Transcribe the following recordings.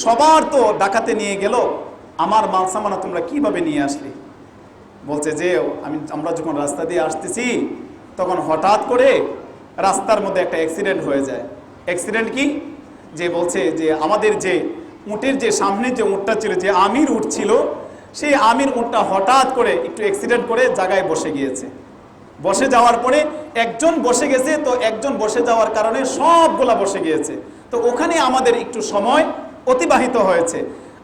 সবার তো ডাকাতে নিয়ে গেল, আমার মাল সামানা তোমরা কিভাবে নিয়ে আসলে? বলছে যে আমরা যখন রাস্তা দিয়ে আসতেছি তখন হঠাৎ করে রাস্তার মধ্যে একটা অ্যাক্সিডেন্ট হয়ে যায়। অ্যাক্সিডেন্ট কি? যে বলছে যে আমাদের যে উটের যে সামনে যে উটটা ছিল, যে আমির উট ছিল, সেই আমির উটটা হঠাৎ করে একটু অ্যাক্সিডেন্ট করে জায়গায় বসে গিয়েছে। বসে যাওয়ার পরে একজন বসে গেছে, তো একজন বসে যাওয়ার কারণে সবগুলা বসে গিয়েছে। তো ওখানে আমাদের একটু সময় অতিবাহিত হয়েছে।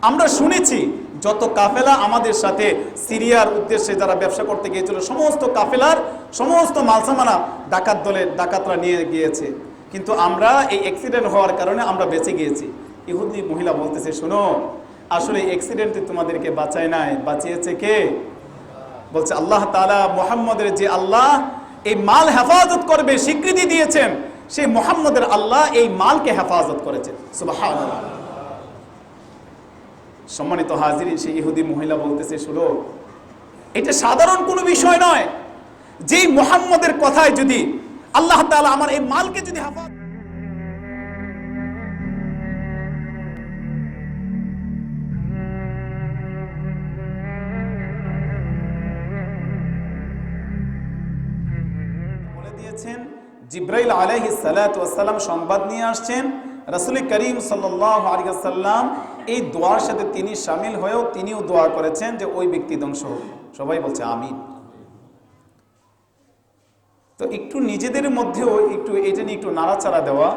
আমরা শুনেছি যত কাফেলা আমাদের সাথে সিরিয়ার উদ্দেশ্যে যারা ব্যবসা করতে গিয়েছিল, সমস্ত কাফেলার সমস্ত মালসামানা ডাকাতরা নিয়ে গিয়েছে, কিন্তু আমরা এই অ্যাক্সিডেন্ট হওয়ার কারণে আমরা বেঁচে গিয়েছি। ইহুদি মহিলা বলতেছে, শোনো, আসলে অ্যাক্সিডেন্টে তোমাদেরকে বাঁচায় নাই, বাঁচিয়েছে কে? বলছে আল্লাহ তাআলা। মুহাম্মদের যে আল্লাহ এই মাল হেফাজত করবে স্বীকৃতি দিয়েছেন, সেই মুহাম্মদের আল্লাহ এই মালকে হেফাজত করেছেন। সুবহানাল্লাহ। সম্মানিত হাজিরিন, সেই ইহুদি মহিলা বলতেছে, শুনো, এটা সাধারণ কোনো বিষয় নয়। যেই মুহাম্মদের কথায় যদি আল্লাহ তাআলা আমার এই মালকে যদি হেফাজত, জিব্রাইল আলাইহিস সালাতু ওয়াস সালাম সংবাদ নিয়ে আসছেন, রাসূল করিম সাল্লাল্লাহু আলাইহি ওয়াসাল্লাম এই দোয়ার সাথে তিনি শামিল হয়েও তিনিও দোয়া করেছেন যে ওই ব্যক্তি ধ্বংস হোক। সবাই বলছে আমিন। তো একটু নিজেদের মধ্যেও একটু এটা নিয়ে একটু নাড়াচাড়া দেওয়া,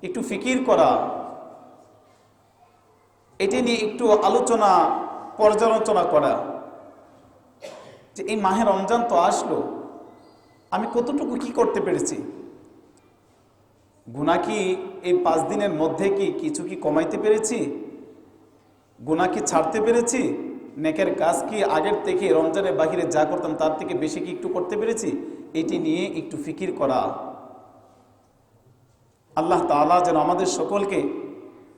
একটু ফিকির করা, এটা নিয়ে একটু আলোচনা পর্যালোচনা করা যে এই মাহে রমজান তো আসলো, আমি কতটুকু কি করতে পেরেছি? গুনাহ কি এই 5 দিনের মধ্যে কিছু কি কমাইতে পেরেছি? গুনাহ কি ছাড়তে পেরেছি? নেকের কাজ কি আগের থেকে রমজানের বাহিরে যা করতাম তার থেকে বেশি কি একটু করতে পেরেছি? এটি নিয়ে একটু ফিকির করা। আল্লাহ তাআলা যেন আমাদের সকলকে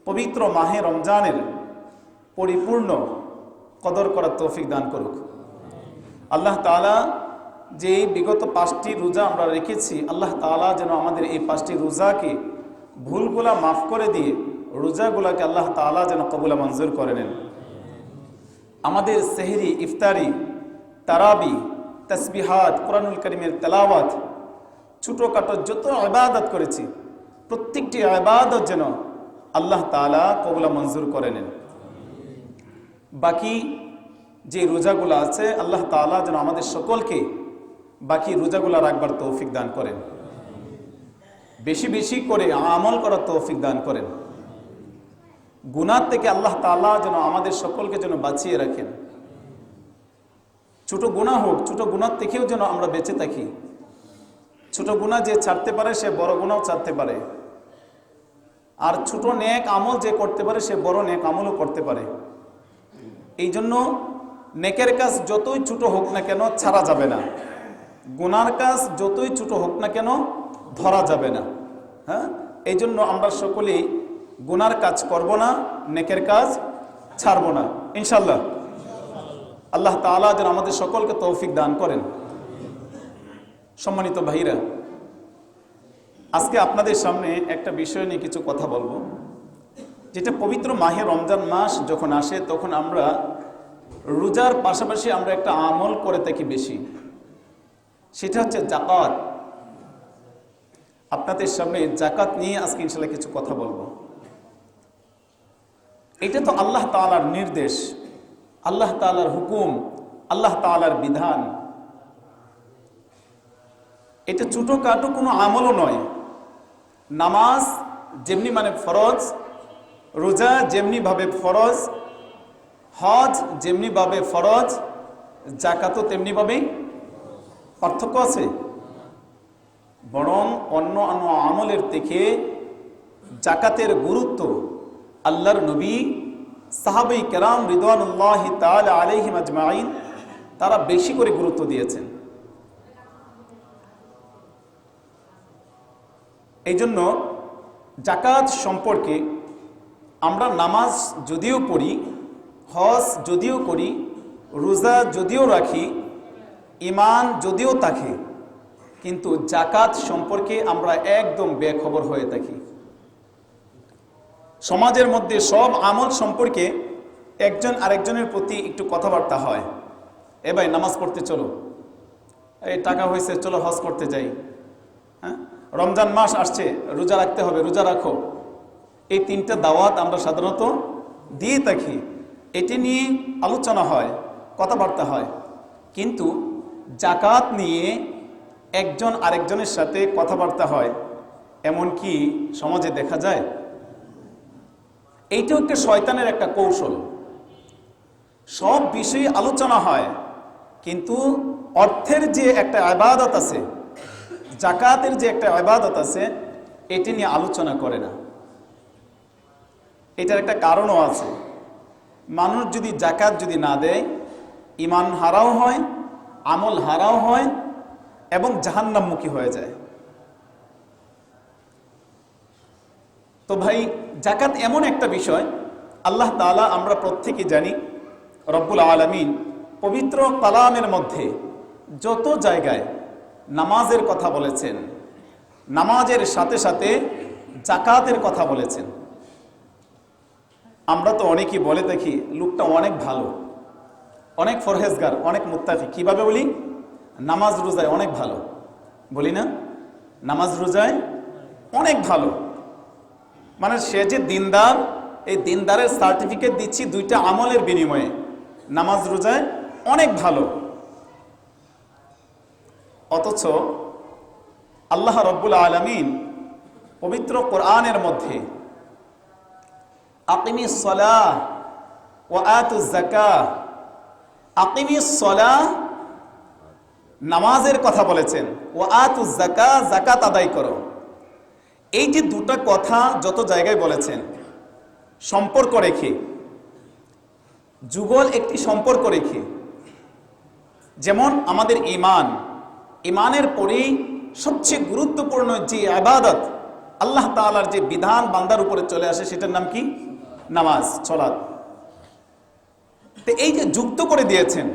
পবিত্র মাহে রমজানের পরিপূর্ণ কদর করার তৌফিক দান করুক। আল্লাহ তাআলা যে বিগত 5টি রোজা আমরা রেখেছি, আল্লাহ তাআলা যেন আমাদের এই 5টি রোজাকে ভুলগুলা মাফ করে দিয়ে রোজাগুলাকে আল্লাহ তাআলা যেন কবুল মঞ্জুর করে নেন। আমাদের সেহরি, ইফতারি, তারাবি, তাসবিহাত, কোরআনুল কারীমের তেলাওয়াত, ছোটোখাটো যত ইবাদত করেছি প্রত্যেকটি ইবাদত যেন আল্লাহ তাআলা কবুল মঞ্জুর করে নেন। বাকি যে রোজাগুলো আছে আল্লাহ তাআলা যেন আমাদের সকলকে বাকি রোজাগুলো রাখবার তৌফিক দান করেন, বেশি বেশি করে আমল করার তৌফিক দান করেন। গুনাহ থেকে আল্লাহ তাআলা যেন আমাদের সকলকে যেন বাঁচিয়ে রাখেন। ছোট গুনাহ হোক, ছোট গুনাহ থেকেও যেন আমরা বেঁচে থাকি। ছোট গুনাহ যে ছাড়তে পারে সে বড় গুনাহও ছাড়তে পারে, আর ছোট নেক আমল যে করতে পারে সে বড় নেক আমলও করতে পারে। এই জন্য নেকের কাজ যতই ছোট হোক না কেন ছাড়া যাবে না, গুনার কাজ যতই ছোট হোক না কেন ধরা যাবে না। হ্যাঁ, এই জন্য আমরা সকলেই গুনার কাজ করব না, নেকের কাজ ছাড়ব না ইনশাল্লাহ। আল্লাহ তাআলা যেন আমাদের সকলকে তৌফিক দান করেন। সম্মানিত ভাইরা, আজকে আপনাদের সামনে একটা বিষয় নিয়ে কিছু কথা বলবো, যেটা পবিত্র মাহে রমজান মাস যখন আসে তখন আমরা রোজার পাশাপাশি আমরা একটা আমল করে থাকি বেশি, সেটা হচ্ছে যাকাত। আপনাদের সামনে যাকাত নিয়ে আজকে ইনশাআল্লাহ কিছু কথা বলবো। এটা তো আল্লাহ তাআলার নির্দেশ, আল্লাহ তাআলার হুকুম, আল্লাহ তাআলার বিধান। এটা ছোটখাটো কোনো আমলও নয়। নামাজ যেমনি মানে ফরজ, রোজা যেমনি ভাবে ফরজ, হজ যেমনি ভাবে ফরজ, যাকাতও তেমনি ভাবে। পার্থক্য আছে? বরং অন্য অন্য আমলের থেকে যাকাতের গুরুত্ব আল্লাহর নবী, সাহাবায়ে কেরাম রিদওয়ানুল্লাহি তাআলা আলাইহিম আজমাইন তারা বেশি করে গুরুত্ব দিয়েছেন। এই জন্য যাকাত সম্পর্কে আমরা নামাজ যদিও পড়ি, হজ যদিও করি, রোজা যদিও রাখি, ঈমান যদিও থাকে, কিন্তু যাকাত সম্পর্কে আমরা একদম বেখবর হয়ে থাকি। সমাজের মধ্যে সব আমল সম্পর্কে একজন আরেকজনের প্রতি একটু কথাবার্তা হয়। এ ভাই নামাজ পড়তে চলো, এই টাকা হয়েছে চলো হজ করতে যাই, হ্যাঁ রমজান মাস আসছে রোজা রাখতে হবে রোজা রাখো। এই তিনটা দাওয়াত আমরা সাধারণত দিয়ে থাকি, এটি নিয়ে আলোচনা হয়, কথাবার্তা হয়। কিন্তু জাকাত নিয়ে একজন আরেকজনের সাথে কথাবার্তা হয় এমন কি সমাজে দেখা যায়? এইটাও একটা শয়তানের একটা কৌশল। সব বিষয়ে আলোচনা হয় কিন্তু অর্থের যে একটা ইবাদত আছে, জাকাতের যে একটা ইবাদত আছে, এটি নিয়ে আলোচনা করে না। এটার একটা কারণও আছে। মানুষ যদি জাকাত যদি না দেয়, ঈমান হারাও হয়, আমল হারাও হয় এবং জাহান্নামমুখী হয়ে যায়। তো ভাই জাকাত এমন একটা বিষয়, আল্লাহ তাআলা আমরা প্রত্যেকেই জানি, রব্বুল আলামিন পবিত্র কালামের মধ্যে যত জায়গায় নামাজের কথা বলেছেন, নামাজের সাথে সাথে জাকাতের কথা বলেছেন। আমরা তো অনেকেই বলে দেখি লোকটা অনেক ভালো, অনেক ফরহেজগার, অনেক মুত্তাকি। কিভাবে বলি? নামাজ রোজায় অনেক ভালো, বলি না? নামাজ রোজায় অনেক ভালো, মানে সে যে দিনদার, এই দিনদারের সার্টিফিকেট দিচ্ছি দুইটা আমলের বিনিময়ে। নামাজ রোজায় অনেক ভালো, অথচ আল্লাহ রব্বুল আলামিন পবিত্র কোরআনের মধ্যে আকিমিস সালাহ ওয়া আতুজ যাকাহ, আকিমিস সালাহ নামাজের কথা বলেছেন, ওয়া আতুজ যাকাহ যাকাত আদায় করো। এই যে দুটো কথা যত জায়গায় বলেছেন, সম্পর্ক রেখে, যুগল একটি সম্পর্ক রেখে। যেমন আমাদের ঈমান, ঈমানের পরেই সবচেয়ে গুরুত্বপূর্ণ যে ইবাদত, আল্লাহ তাআলার যে বিধান বান্দার উপরে চলে আসে, সেটার নাম কি? নামাজ, সালাত। তো এই যে যুক্ত করে দিয়েছেন,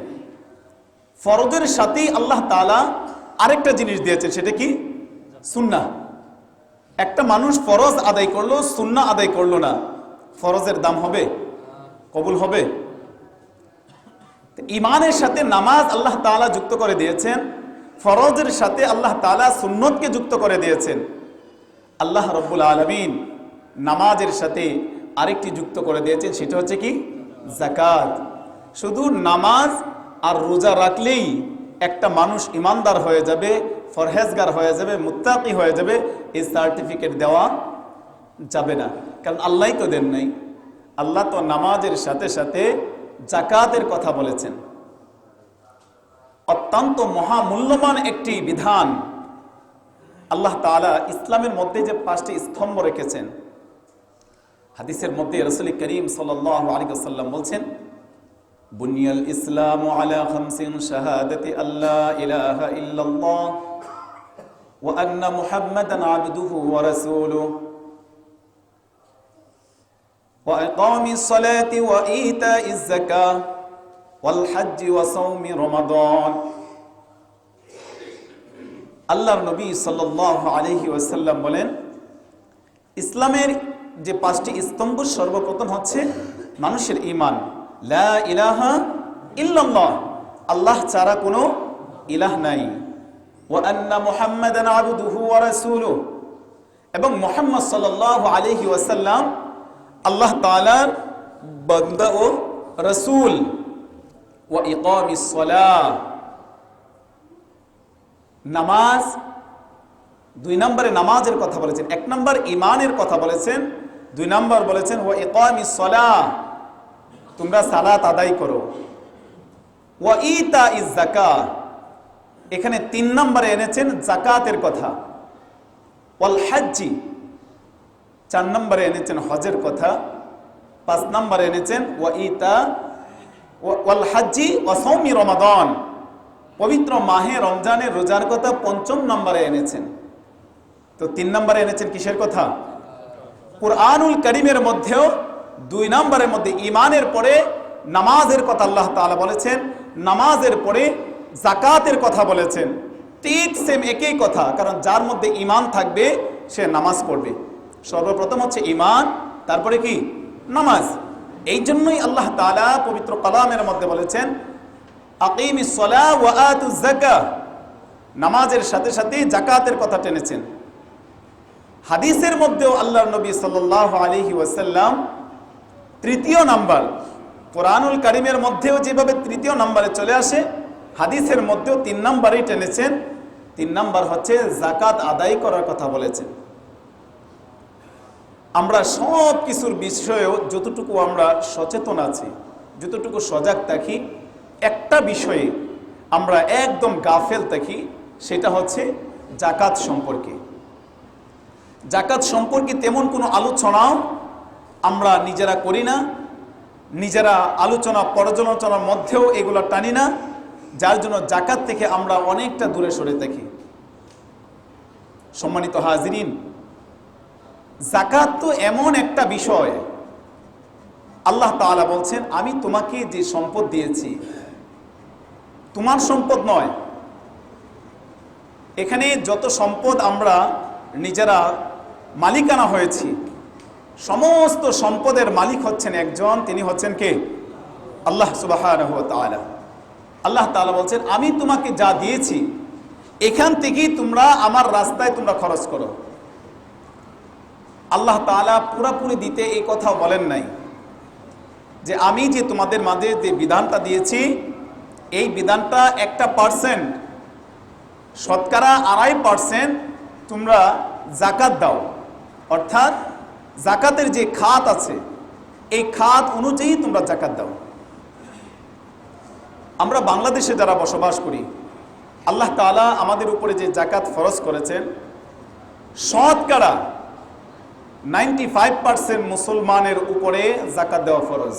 ফরজের সাথেই আল্লাহ তাআলা আরেকটা জিনিস দিয়েছেন, সেটা কি? সুন্নাহ। একটা মানুষ ফরজ আদায় করলো, সুন্নাহ আদায় করলো না, ফরজের দাম হবে? কবুল হবে? ঈমানের সাথে নামাজ আল্লাহ তাআলা যুক্ত করে দিয়েছেন, ফরজের সাথে আল্লাহ তাআলা সুন্নতকে যুক্ত করে দিয়েছেন। আল্লাহ রব্বুল আলামিন নামাজের সাথে আরেকটি যুক্ত করে দিয়েছেন, সেটা হচ্ছে কি? যাকাত। শুধু নামাজ আর রোজা রাখলেই একটা মানুষ ইমানদার হয়ে যাবে, ফরহেজগার হয়ে যাবে, মুত্তাকি হয়ে যাবে, এই সার্টিফিকেট দেওয়া যাবে না। কারণ আল্লাহই তো দেন নাই। আল্লাহ তো নামাজের সাথে সাথে জাকাতের কথা বলেছেন। অত্যন্ত মহামূল্যবান একটি বিধান। আল্লাহ তাআলা ইসলামের মধ্যে যে 5টি স্তম্ভ রেখেছেন, হাদিসের মধ্যে রাসূল করিম সাল্লাল্লাহু আলাইহি ওয়াসাল্লাম বলছেন, বুনিয়াল ইসলামু আলা খামসিন শাহাদাতি আল্লা ইলাহা ইল্লাল্লাহ ওয়া আন্না মুহাম্মাদান আবদুহু ওয়া রাসূলুহু ওয়া ইকামিস সালাতি ওয়া ইতাইজ যাকাহ ওয়াল হজ্জি ওয়া সাওমি রমাদান। আল্লাহর নবী সাল্লাল্লাহু আলাইহি ওয়াসাল্লাম বলেন, ইসলামের যে 5টি স্তম্ভ, সর্বপ্রথম হচ্ছে মানুষের ঈমান, লা ইলাহা ইল্লাল্লাহ, আল্লাহ ছাড়া কোনো ইলাহ নাই, ওয়া আন্না মুহাম্মাদান আবদুহু ওয়া রাসূলুহু, এবং মুহাম্মদ সাল্লাল্লাহু আলাইহি ওয়াসাল্লাম আল্লাহ তাআলার বান্দা ও রাসূল, ওয়া ইকামিস সালাহ, নামাজ। 2 নম্বরে নামাজের কথা বলেছেন, 1 নম্বর ঈমানের কথা বলেছেন, 2 নম্বর বলেছেন ওয়া ইকামিস সালাহ, তোমরা সালাত আদায় করো, ওয়া ইতাইজ যাকাহ, এখানে 3 নম্বরে এনেছেন যাকাতের কথা, ওয়াল হজ্জি 4 নম্বরে এনেছেন হজের কথা, 5 নম্বরে এনেছেন ওয়াল হজ্জি ওয়া সাওমি রমাদান, পবিত্র মাহে রমজানের রোজার কথা 5ম নম্বরে এনেছেন। তো 3 নম্বরে এনেছেন কিসের কথা? কুরআনুল কারীমের মধ্যেও 2 নম্বরের মধ্যে ঈমানের পরে নামাজের কথা আল্লাহ তাআলা বলেছেন, নামাজের পরে যাকাতের কথা বলেছেন। ঠিক সেম একই কথা, কারণ যার মধ্যে ঈমান থাকবে সে নামাজ পড়বে। সর্বপ্রথম হচ্ছে ঈমান, তারপরে কি নামাজ। এই জন্যই আল্লাহ তাআলা পবিত্র কালামের মধ্যে বলেছেন আকিমিস সালাহ ওয়া আতুজ যাকাহ, নামাজের সাথে সাথে যাকাতের কথা টেনেছেন। হাদিসের মধ্যেও আল্লাহর নবী সাল্লাল্লাহু আলাইহি ওয়াসাল্লাম তৃতীয় নাম্বার, কোরআনুল কারীমের মধ্যেও যেভাবে তৃতীয় নাম্বারে চলে আসে, হাদিসের মধ্যেও 3 নাম্বারেই টেনেছেন। 3 নাম্বার হচ্ছে যাকাত আদায় করার কথা বলেছেন। আমরা সব কিছুর বিষয়েও যতটুকু আমরা সচেতন আছি, যতটুকু সজাগ থাকি, একটা বিষয়ে আমরা একদম গাফেল থাকি, সেটা হচ্ছে যাকাত সম্পর্কে। যাকাত সম্পর্কে তেমন কোনো আলোচনাও আমরা নিজেরা করি না, নিজেরা আলোচনা পর্যালোচনার মধ্যেও এগুলো টানি না, যার জন্য যাকাত থেকে আমরা অনেকটা দূরে সরে থাকি। সম্মানিত হাজিরিন, যাকাত তো এমন একটা বিষয়, আল্লাহ তাআলা বলছেন আমি তোমাকে যে সম্পদ দিয়েছি তোমার সম্পদ নয়। এখানে যত সম্পদ আমরা নিজেরা মালিকানা হয়েছি, সমস্ত সম্পদের মালিক হচ্ছেন একজন, তিনি হচ্ছেন কে? আল্লাহ সুবহানাহু ওয়া তাআলা। আল্লাহ তাআলা বলছেন আমি তোমাকে যা দিয়েছি এখান থেকেই তোমরা আমার রাস্তায় তোমরা খরচ করো। আল্লাহ তাআলা পুরোপুরি দিতে এই কথাও বলেন নাই যে আমি যে তোমাদের মাঝে যে বিধানটা দিয়েছি এই বিধানটা 1% শতকরা 2.5% তোমরা যাকাত দাও, অর্থাৎ যাকাতের যে খাত আছে এই খাত অনুযায়ী তোমরা যাকাত দাও। আমরা বাংলাদেশে যারা বসবাস করি, আল্লাহ তাআলা আমাদের উপরে যে যাকাত ফরজ করেছেন, শতকরা 95% মুসলমানের উপরে যাকাত দেওয়া ফরজ।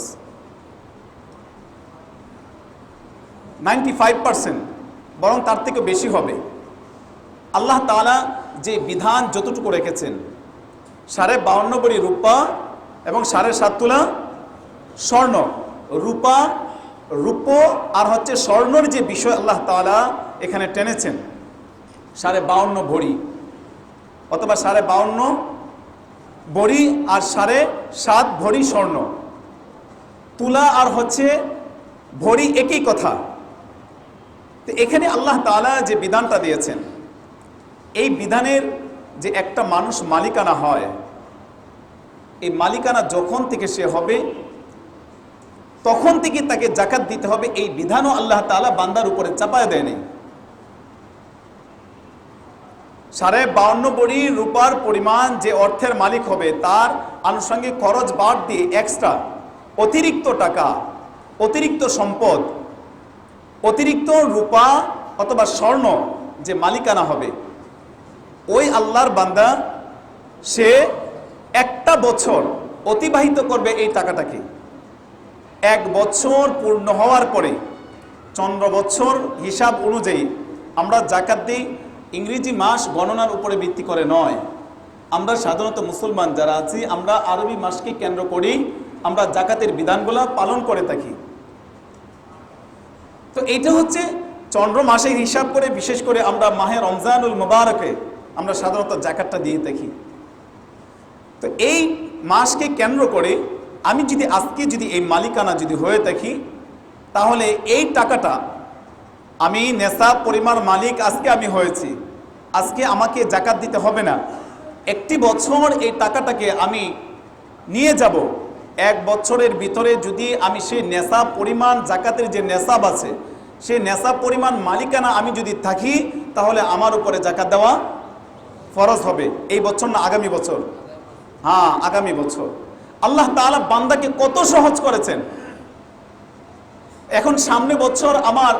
95%, বরং তার থেকে বেশি হবে। আল্লাহ তাআলা যে বিধান যতটুকু রেখেছেন, 52.5 ভরি রূপা এবং 7.5 তোলা স্বর্ণ, রূপ আর হচ্ছে স্বর্ণের যে বিষয় আল্লাহ তাআলা এখানে টেনেছেন, 52.5 ভরি অথবা 52.5 ভরি আর 7.5 ভরি স্বর্ণ। তুলা আর হচ্ছে ভরি একই কথা। তো এখানে আল্লাহ তাআলা যে বিধানটা দিয়েছেন, এই বিধানের যে একটা মানুষ মালিকানা হয়, এই মালিকানা যখন থেকে সে হবে তখন থেকে তাকে যাকাত দিতে হবে, এই বিধানও আল্লাহ তাআলা বান্দার উপরে চাপায় দেয়নি। 52.5 ভরি রূপার পরিমাণ যে অর্থের মালিক হবে, তার আনুষঙ্গিক খরচ বাদ দিয়ে এক্সট্রা অতিরিক্ত টাকা, অতিরিক্ত সম্পদ, অতিরিক্ত রূপা অথবা স্বর্ণ যে মালিকানা হবে, ওই আল্লাহর বান্দা সে একটা বছর অতিবাহিত করবে এই টাকাটাকে। 1 বছর পূর্ণ হওয়ার পরে, চন্দ্র বছর হিসাব অনুযায়ী আমরা যাকাত দিই, ইংরেজি মাস গণনার উপরে ভিত্তি করে নয়। আমরা সাধারণত মুসলমান যারা আছি, আমরা আরবি মাসকে কেন্দ্র করি আমরা যাকাতের বিধানগুলো পালন করে থাকি। তো এইটা হচ্ছে চন্দ্র মাসের হিসাব করে, বিশেষ করে আমরা মাহে রমজানুল মুবারকে আমরা সাধারণত যাকাতটা দিয়ে থাকি। তো এই মাসকে কেন্দ্র করে আমি যদি আজকে যদি এই মালিকানা যদি হয়ে থাকি, তাহলে এই টাকাটা আমি নেশাব পরিমাণ মালিক আজকে আমি হয়েছি, আজকে আমাকে যাকাত দিতে হবে না। একটি বছর এই টাকাটাকে আমি নিয়ে যাব, 1 বছরের ভিতরে যদি আমি সেই নেশাব পরিমাণ যাকাতের যে নেশাব আছে, সেই নেশাব পরিমাণ মালিকানা আমি যদি থাকি, তাহলে আমার উপরে যাকাত দেওয়া ফরজ হবে। এই বছর না, আগামী বছর? হ্যাঁ, আগামী বছর। আল্লাহ তাআলা বান্দাকে কত সহজ করেছেন। এখন সামনে বছর আমার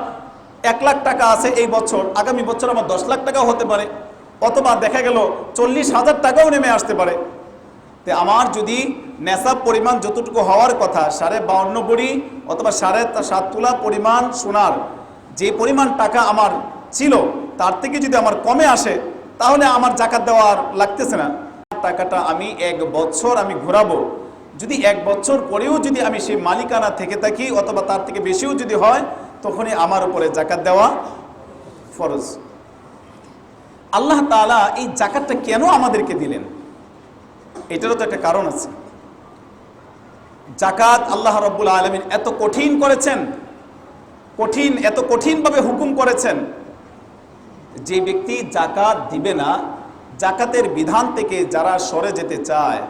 1 লাখ টাকা আছে, এই বছর, আগামী বছর আমার 10 লাখ টাকাও হতে পারে, অথবা দেখা গেল 40,000 টাকাও নেমে আসতে পারে। তো আমার যদি নেশাব পরিমাণ যতটুকু হওয়ার কথা 52.5 ভরি অথবা 7.5 তোলা পরিমাণ সোনার যে পরিমাণ টাকা আমার ছিল, তার থেকে যদি আমার কমে আসে, তাহলে আমার যাকাত দেওয়ার লাগতেছে না। টাকাটা আমি 1 বছর আমি ঘোরাবো, যদি 1 বছর পরেও যদি আমি সেই মালিকানা থেকে থাকি অথবা তার থেকে বেশিও যদি হয়, তখনই আমার উপরে যাকাত দেওয়া ফরজ। আল্লাহ তাআলা এই যাকাতটা কেন আমাদেরকে দিলেন, এটারও তো একটা কারণ আছে। জাকাত আল্লাহ রাব্বুল আলামিন এত কঠিন করেছেন, এত কঠিনভাবে হুকুম করেছেন, যে ব্যক্তি জাকাত দিবে না, জাকাতের বিধান থেকে যারা সরে যেতে চায়,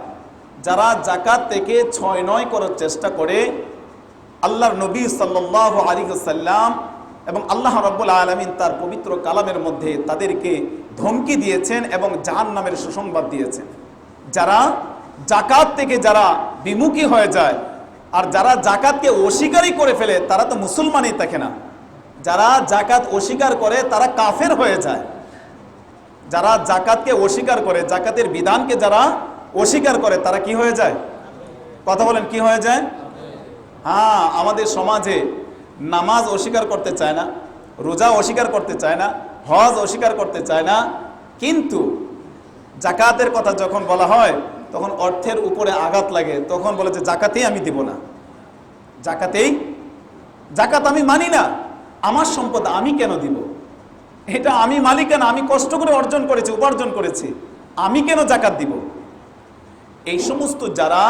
যারা জাকাত থেকে 6-9 করার চেষ্টা করে, আল্লাহর নবী সাল্লাল্লাহু আলাইহি ওয়াসাল্লাম এবং আল্লাহ রাব্বুল আলামিন তার পবিত্র কালামের মধ্যে তাদেরকে ধমকি দিয়েছেন এবং জাহান্নামের সুসংবাদ দিয়েছেন। যারা জাকাত থেকে যারা বিমুখী হয়ে যায়, আর যারা জাকাতকে অস্বীকারই করে ফেলে, তারা তো মুসলমানই থাকে না। যারা জাকাত অস্বীকার করে তারা কাফের হয়ে যায়। যারা জাকাতকে অস্বীকার করে, জাকাতের বিধানকে যারা অস্বীকার করে, তারা কি হয়ে যায়? কথা বলেন, কি হয়ে যায়? হ্যাঁ, আমাদের সমাজে নামাজ অস্বীকার করতে চায় না, রোজা অস্বীকার করতে চায় না, হজ অস্বীকার করতে চায় না, কিন্তু জাকাতের কথা যখন বলা হয় তখন অর্থের উপরে আঘাত লাগে, তখন বলে যে জাকাতেই আমি দিব না, জাকাত আমি মানি না, আমার সম্পদ আমি কেন দিব, এটা আমি মালিকানা, আমি কষ্ট করে অর্জন করেছি, উপার্জন করেছি, আমি কেন জাকাত দিব। এই সমস্ত যারা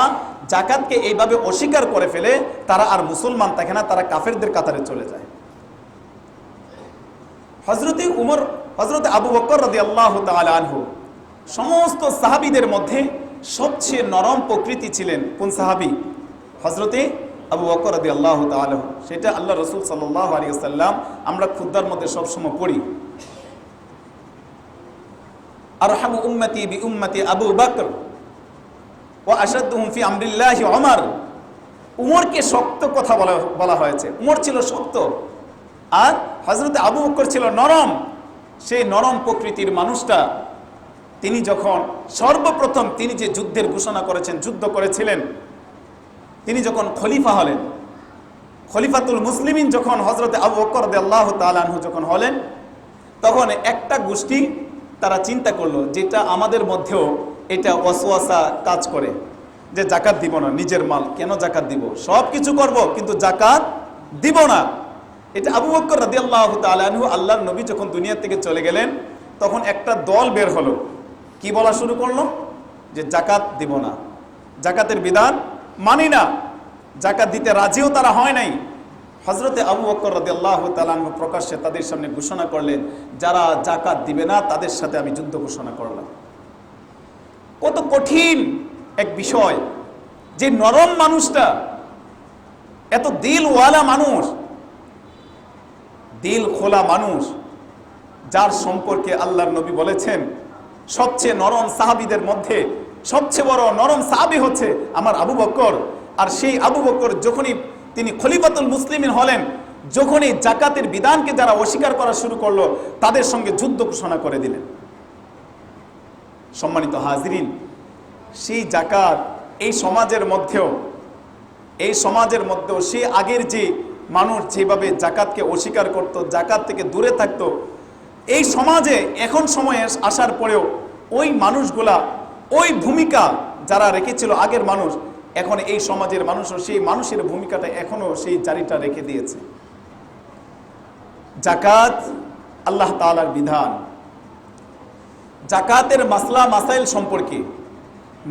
জাকাতকে এইভাবে অস্বীকার করে ফেলে, তারা আর মুসলমান থাকে না, তারা কাফেরদের কাতারে চলে যায়। হযরতে আবু বকর রাদিয়াল্লাহু তাআলা আনহু সমস্ত সাহাবীদের মধ্যে সবচেয়ে নরম প্রকৃতি ছিলেন। কোন সাহাবী? হযরতে আবু বকর রাদিয়াল্লাহু তাআলা। সেটা আল্লাহ রাসূল সাল্লাল্লাহু আলাইহি ওয়াসাল্লাম আমরা খুতবার মধ্যে সবসময় পড়ি, আরহামু উম্মতি বিউম্মতি আবু বকর ওয়া আশাদ্দুহুম ফি আমরিল্লাহি ওমর। উমরকে শক্ত কথা বলা হয়েছে, উমর ছিল শক্ত, আর হযরতে আবু বকর ছিল নরম। সেই নরম প্রকৃতির মানুষটা তিনি যখন সর্বপ্রথম তিনি যে যুদ্ধের ঘোষণা করেছেন, যুদ্ধ করেছিলেন, তিনি যখন খলিফা হলেন, খলিফাতুল মুসলিমিন যখন হযরতে আবু বকর রাদিয়াল্লাহু তাআলা আনহু যখন হলেন, তখন একটা গোষ্ঠী তারা চিন্তা করলো, যেটা আমাদের মধ্যেও এটা ওয়াসওয়াসা কাজ করে, যে জাকাত দিব না, নিজের মাল কেন জাকাত দিব, সব কিছু করব কিন্তু জাকাত দিব না। এটা আবু বকর রাদিয়াল্লাহু তাআলা আনহু, আল্লাহর নবী যখন দুনিয়া থেকে চলে গেলেন, তখন একটা দল বের হলো, কি বলা শুরু করলো, যে জাকাত দিব না, জাকাতের বিধান মানি না, জাকাত দিতে রাজিও তারা হয় নাই। হযরতে আবু বকর রাদিয়াল্লাহু তাআলা আনহু প্রকাশ্যে তাদের সামনে ঘোষণা করলেন, যারা জাকাত দিবে না তাদের সাথে আমি যুদ্ধ ঘোষণা করলাম। কত কঠিন এক বিষয়, যে নরম মানুষটা, এত দিলওয়ালা মানুষ, দিল খোলা মানুষ, যার সম্পর্কে আল্লাহর নবী বলেছেন সবচেয়ে নরম সাহাবীদের মধ্যে সবচেয়ে বড় নরম সাহাবী হচ্ছে আমার আবু বকর। আর সেই আবু বকর যখনই তিনি খলিফাতুল মুসলিমিন হলেন, যখনই জাকাতের বিধানকে যারা অস্বীকার করা শুরু করলো, তাদের সঙ্গে যুদ্ধ ঘোষণা করে দিলেন। সম্মানিত হাজিরিন, সেই জাকাত এই সমাজের মধ্যেও সেই আগের যে মানুষ যেভাবে জাকাতকে অস্বীকার করত, জাকাত থেকে দূরে থাকতো, এই সমাজে এখন সময়ে আসার পরেও ওই মানুষগুলা, ওই ভূমিকা যারা রেখেছিল আগের মানুষ, এখন এই সমাজের মানুষও সেই মানুষের ভূমিকাটা এখনো সেই জারিটা রেখে দিয়েছে। জাকাত আল্লাহ তাআলার বিধান। জাকাতের মাসলা মাসাইল সম্পর্কে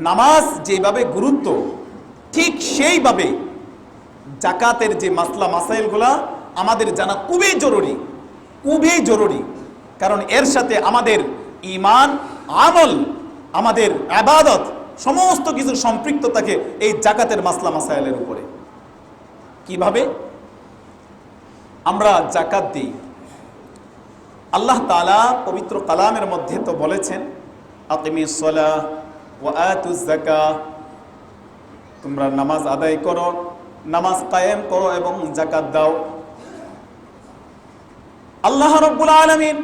নামাজ যেভাবে গুরুত্ব, ঠিক সেইভাবে জাকাতের যে মাসলা মাসাইলগুলা আমাদের জানা খুবই জরুরি। কারণ এর সাথে আমাদের ঈমান, আমল, আমাদের ইবাদত সমস্ত কিছু সম্পৃক্ত থাকে এই জাকাতের মাসলা মাসাইলের উপরে। কিভাবে আমরা জাকাত দিই? আল্লাহ তাআলা পবিত্র কালামের মধ্যে তো বলেছেন, আকিমিস সালাহ ওয়া আতুজ যাকাহ, তোমরা নামাজ আদায় করো, নামাজ কায়েম করো এবং জাকাত দাও। আল্লাহ রাব্বুল আলামিন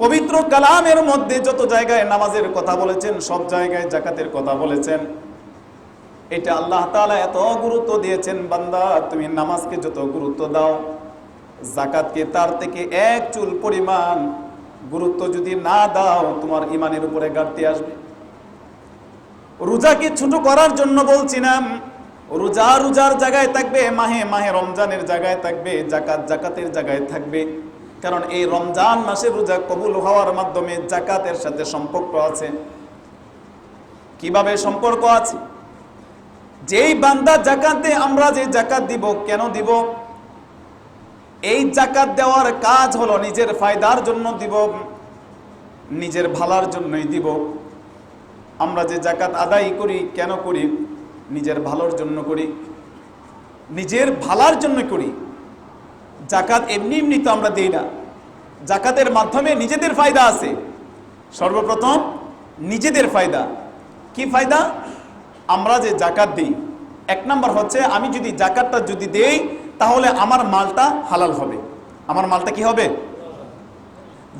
পবিত্র কালামের মধ্যে যত জায়গায় নামাজের কথা বলেছেন, সব জায়গায় জাকাতের কথা বলেছেন। এটা আল্লাহ তাআলা এত গুরুত্ব দিয়েছেন, বান্দা তুমি নামাজকে যত গুরুত্ব দাও, জাকাতকে তার থেকে এক চুল পরিমাণ গুরুত্ব যদি না দাও, তোমার ঈমানের উপরে ঘাটতি আসবে। রোজাকে ছোট করার জন্য বলছি না, রোজার জায়গায় থাকবে, মাহে রমজানের জায়গায় থাকবে, জাকাতের জায়গায় থাকবে। কারণ এই রমজান মাসে রোজা কবুল হওয়ার মাধ্যমে জাকাতের সাথে সম্পর্ক আছে। কিভাবে সম্পর্ক আছে? যেই বান্দা জাকাতে, আমরা যে জাকাত দিব কেন দিব? এই জাকাত দেওয়ার কাজ হলো নিজের ফায়দার জন্য দিব, নিজের ভালার জন্যই দিব। আমরা যে জাকাত আদায় করি কেন করি? নিজের ভালোর জন্য করি, নিজের ভালার জন্য করি। জাকাত এমনি এমনি তো আমরা দেই না, জাকাতের মাধ্যমে নিজেদের ফায়দা আছে। সর্বপ্রথম নিজেদের ফায়দা। কি ফায়দা? আমরা যে জাকাত দিই, এক নাম্বার হচ্ছে আমি যদি জাকাতটা যদি দেই তাহলে আমার মালটা হালাল হবে। আমার মালটা কি হবে?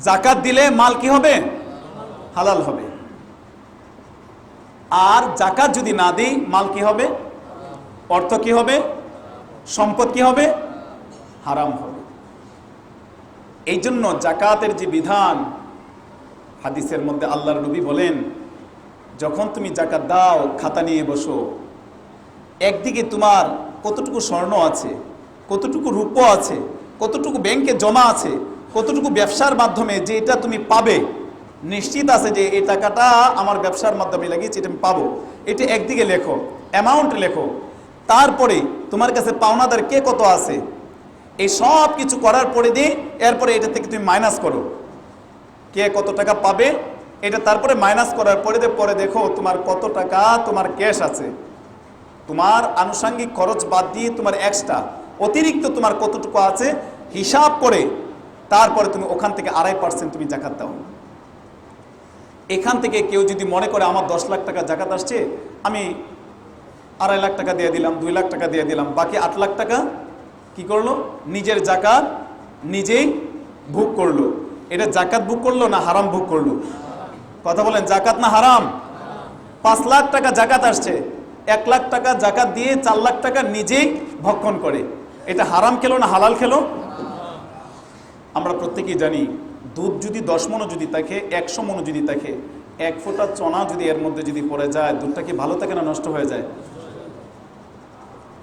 জাকাত দিলে মাল কি হবে? হালাল হবে। আর জাকাত যদি না দিই মাল কি হবে? অর্থ কি হবে? সম্পদ কি হবে? হারাম হবে। এই জন্য জাকাতের যে বিধান, হাদিসের মধ্যে আল্লাহর নবী বলেন, যখন তুমি জাকাত দাও খাতা নিয়ে বসো, একদিকে তোমার কতটুকু স্বর্ণ আছে, কতটুকু রূপো আছে, কতটুকু ব্যাংকে জমা আছে, কতটুকু ব্যবসার মাধ্যমে যে এটা তুমি পাবে, নিশ্চিত আছে যে এই টাকাটা আমার ব্যবসার মাধ্যমে লাগিয়েছি, এটা আমি পাবো, এটা একদিকে লেখো, অ্যামাউন্ট লেখো। তারপরে তোমার কাছে পাওনাদার কে কত আছে, এই সব কিছু করার পরে দিয়ে এরপরে এটা থেকে তুমি মাইনাস করো, কে কত টাকা পাবে এটা, তারপরে মাইনাস করার পরে দেখো তোমার কত টাকা তোমার ক্যাশ আছে, তোমার আনুষঙ্গিক খরচ বাদ দিয়ে তোমার এক্সট্রা অতিরিক্ত তোমার কতটুকু আছে হিসাব করে তারপরে তুমি ওখান থেকে 2.5% তুমি জাকাত দাও। এখান থেকে কেউ যদি মনে করে আমার 10 লাখ টাকা জাকাত আসছে, আমি 2.5 লাখ টাকা দিয়ে দিলাম, 2 লাখ টাকা দিয়ে দিলাম, বাকি 8 লাখ টাকা কি করলো? নিজের জাকাত নিজেই ভোগ করলো। এটা জাকাত ভোগ করলো না হারাম ভোগ করলো? কথা বলেন, জাকাত না হারাম? 5 লাখ টাকা জাকাত আসছে, 1 লাখ টাকা জাকাত দিয়ে 4 লাখ টাকা নিজেই ভক্ষণ করে, এটা হারাম খেলো না হালাল খেলো? আমরা প্রত্যেকেই জানি, দুধ যদি 10 মণ যদি থাকে, 100 মণ যদি থাকে, 1 ফোঁটা চনা যদি এর মধ্যে যদি পড়ে যায়, দুধটা কি ভালো থাকে না নষ্ট হয়ে যায়?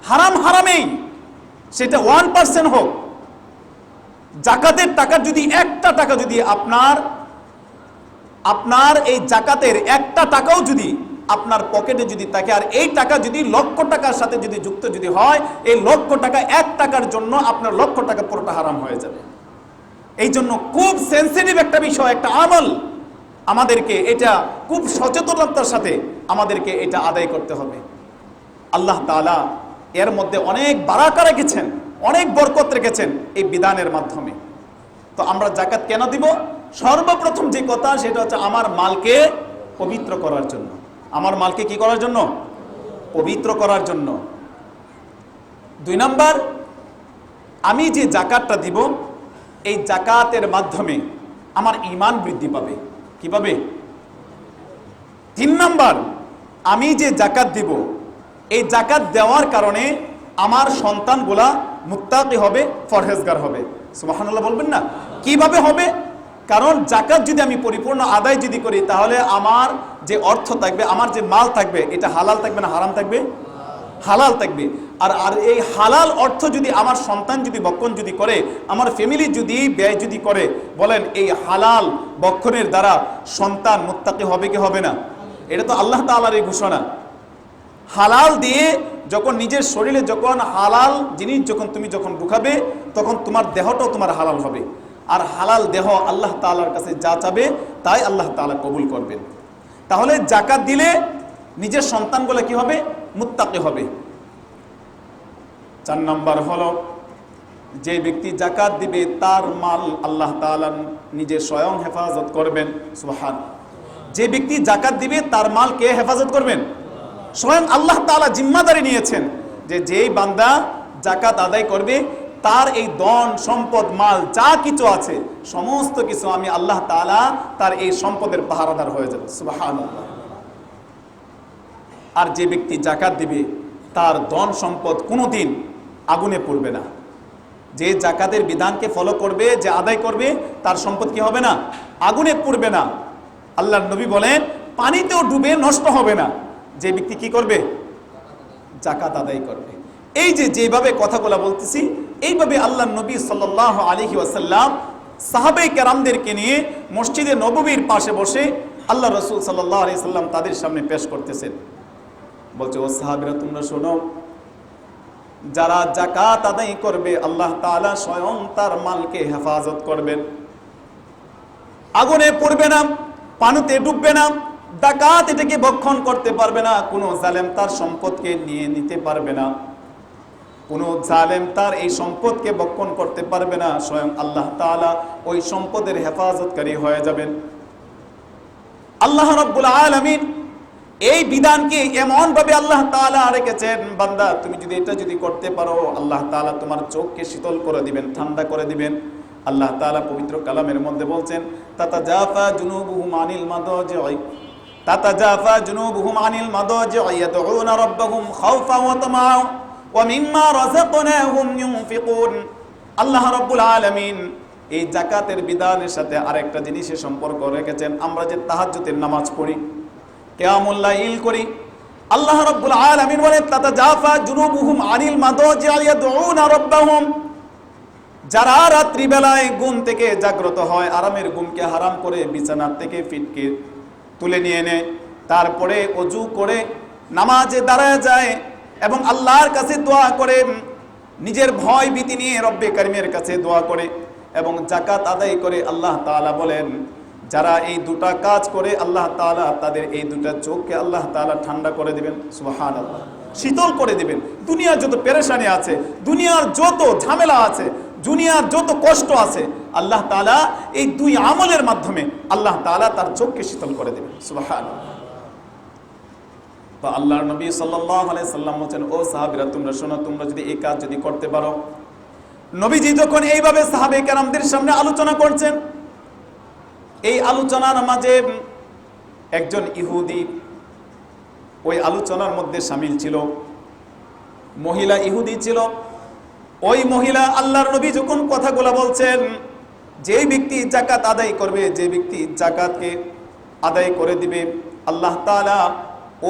হারাম হারামেই, সেটা 1% হোক। জাকাতের টাকা যদি একটা টাকা যদি আপনার এই জাকাতের একটা টাকাও যদি আপনার পকেটে যদি থাকে, আর এই টাকা যদি লক্ষ টাকার সাথে যদি যুক্ত যদি হয়, এই লক্ষ টাকা 1 টাকার জন্য আপনার লক্ষ টাকা পুরোটা হারাম হয়ে যাবে। এই জন্য খুব সেন্সিটিভ একটা বিষয়, একটা আমল, আমাদেরকে এটা খুব সচেতনতার সাথে আমাদেরকে এটা আদায় করতে হবে। আল্লাহ তাআলা এর মধ্যে অনেক বারাকা রেখেছেন, অনেক বরকত রেখেছেন এই বিধানের মাধ্যমে। তো আমরা জাকাত কেন দিব? সর্বপ্রথম যে কথা সেটা হচ্ছে আমার মালকে পবিত্র করার জন্য। আমার মালকে কি করার জন্য? পবিত্র করার জন্য। 2 নাম্বার, আমি যে জাকাতটা দিব এই জাকাতের মাধ্যমে আমার ঈমান বৃদ্ধি পাবে। কি পাবে? 3 নাম্বার, আমি যে জাকাত দিব এই জাকাত দেওয়ার কারণে আমার সন্তানগুলা মুত্তাকি হবে, পরহেজগার হবে। সুবহানাল্লাহ বলবেন না? কিভাবে হবে? কারণ জাকাত যদি আমি পরিপূর্ণ আদায় যদি করি, তাহলে আমার যে অর্থ থাকবে, আমার যে মাল থাকবে, এটা হালাল থাকবে না হারাম থাকবে? হালাল থাকবে। আর এই হালাল অর্থ যদি আমার সন্তান যদি বক্ষণ যদি করে, আমার ফ্যামিলি যদি ব্যয় যদি করে, বলেন এই হালাল বক্ষণের দ্বারা সন্তান মুত্তাকি হবে কি হবে না? এটা তো আল্লাহ তাআলার এই ঘোষণা। হালাল দিয়ে যখন নিজের শরীরে যখন হালাল জিনিস তুমি যখন ঢুকাবে, তখন তোমার দেহটাও তোমার হালাল হবে। আর হালাল দেহ আল্লাহ তাআলার কাছে যা চাবে তাই আল্লাহ তাআলা কবুল করবেন। তাহলে জাকাত দিলে নিজের সন্তানগুলো কি হবে? মুত্তাকি হবে। 4 নাম্বার হলো, যে ব্যক্তি জাকাত দিবে তার মাল আল্লাহ তাআলা নিজে স্বয়ং হেফাজত করবেন। সুবহান। যে ব্যক্তি জাকাত দিবে তার মাল কে হেফাজত করবেন? স্বয়ং আল্লাহ তাআলা জিম্মাদারি নিয়েছেন যে যেই বান্দা জাকাত আদায় করবে তার এই ধন সম্পদ মাল যা কিছু আছে সমস্ত কিছু আমি আল্লাহ তাআলা তার এই সম্পদের পাহারাদার হয়ে যাবে। সুবহানাল্লাহ। আর যে ব্যক্তি জাকাত দিবে তার ধন সম্পদ কোনোদিন আগুনে পড়বে না। যে জাকাতের বিধানকে ফলো করবে, যে আদায় করবে, তার সম্পদ কি হবে না? আগুনে পড়বে না। আল্লাহর নবী বলেন পানিতেও ডুবে নষ্ট হবে না। যে ব্যক্তি কি করবে? জাকাত আদায় করবে। এই যেভাবে কথাগুলো বলতেছি, এইভাবে আল্লাহর নবী সাল্লাল্লাহু আলাইহি ওয়াসাল্লাম সাহাবায়ে কেরামদেরকে নিয়ে মসজিদে নববীর পাশে বসে আল্লাহ রাসূল সাল্লাল্লাহু আলাইহি ওয়াসাল্লাম তাদের সামনে পেশ করতেছেন। বলছে, ও সাহাবীরা তোমরা শোনো, যারা যাকাত আদায় করবে আল্লাহ তাআলা স্বয়ং তার মালকে হেফাজত করবেন, আগুনে পড়বে না, পানিতে ডুববে না, ডাকাত এটাকে ভক্ষণ করতে পারবে না, কোনো জালেম তার সম্পদকে নিয়ে নিতে পারবে না, কোনো জালেম তার এই সম্পদকে ভক্ষণ করতে পারবে না, স্বয়ং আল্লাহ তাআলা ওই সম্পদের হেফাজতকারী হয়ে যাবেন। আল্লাহ রাব্বুল আলামিন এই বিধানকে এমন ভাবে আল্লাহ তাআলা রেখেছেন, বান্দা তুমি যদি এটা করতে পারো, আল্লাহ তাআলা তোমার চোখকে শীতল করে দিবেন, ঠান্ডা করে দিবেন। আল্লাহ তাআলা পবিত্র কালামের মধ্যে বলছেন, তাতাজাফা জুনুবুহুম আনিল মাদাজি'i, তাতাজাফা জুনুবুহুম আনিল মাদাজি'i ইয়াদউনা রাব্বাহুম খাওফান ওয়া তামাআন ওয়া মিম্মা রাযাকনাহুম ইউনফিকুন। আল্লাহ রাব্বুল আলামিন এই যাকাতের বিধানের সাথে আরেকটা জিনিসের সম্পর্ক রেখেছেন। আমরা যে তাহাজ্জুদের নামাজ পড়ি, কিয়ামুল লাইল করি, আল্লাহ রাব্বুল আলামিন বলেন, তাতাজাফা জুনুবুহুম আনিল মাদাজি'i ইয়াদউনা রাব্বাহুম, যারা রাত্রি বেলায় ঘুম থেকে জাগ্রত হয়, আরামের ঘুমকে হারাম করে বিছানা থেকে ফিটকে তুলে নিয়ে নেয়, তারপরে ওযু করে নামাজে দাঁড়ায় যায় এবং আল্লাহর কাছে দোয়া করে, নিজের ভয় ভীতি নিয়ে রব্বে কারিমের কাছে দোয়া করে এবং যাকাত আদায় করে, আল্লাহ তাআলা বলেন, যারা এই দুটা কাজ করে আল্লাহ তাআলা তাদের এই দুটা চোখকে আল্লাহ তাআলা ঠান্ডা করে দিবেন, সুবহানাল্লাহ, শীতল করে দিবেন। দুনিয়ার যত পেরেশানি আছে, দুনিয়ার যত ঝামেলা আছে, দুনিয়ার যত কষ্ট আছে, আল্লাহ তাআলা এই দুই আমলের মাধ্যমে আল্লাহ তাআলা তার চোখকে শীতল করে দিবেন, সুবহানাল্লাহ। তো আল্লাহর নবী সাল্লাল্লাহু আলাইহি সাল্লাম বলেন, ও সাহাবীরা তোমরা শোনো, তোমরা যদি এই কাজ করতে পারো। নবীজি যখন এইভাবে সাহাবে কেরামদের সামনে আলোচনা করছেন, এই আলোচনার মাঝে একজন ইহুদি ওই আলোচনার মধ্যে শামিল ছিল, মহিলা ইহুদি ছিল। ওই মহিলা আল্লাহর নবী যখন কথাগুলো বলছেন, যে ব্যক্তি যাকাত আদায় করবে, যে ব্যক্তি যাকাতকে আদায় করে দিবে, আল্লাহ তাআলা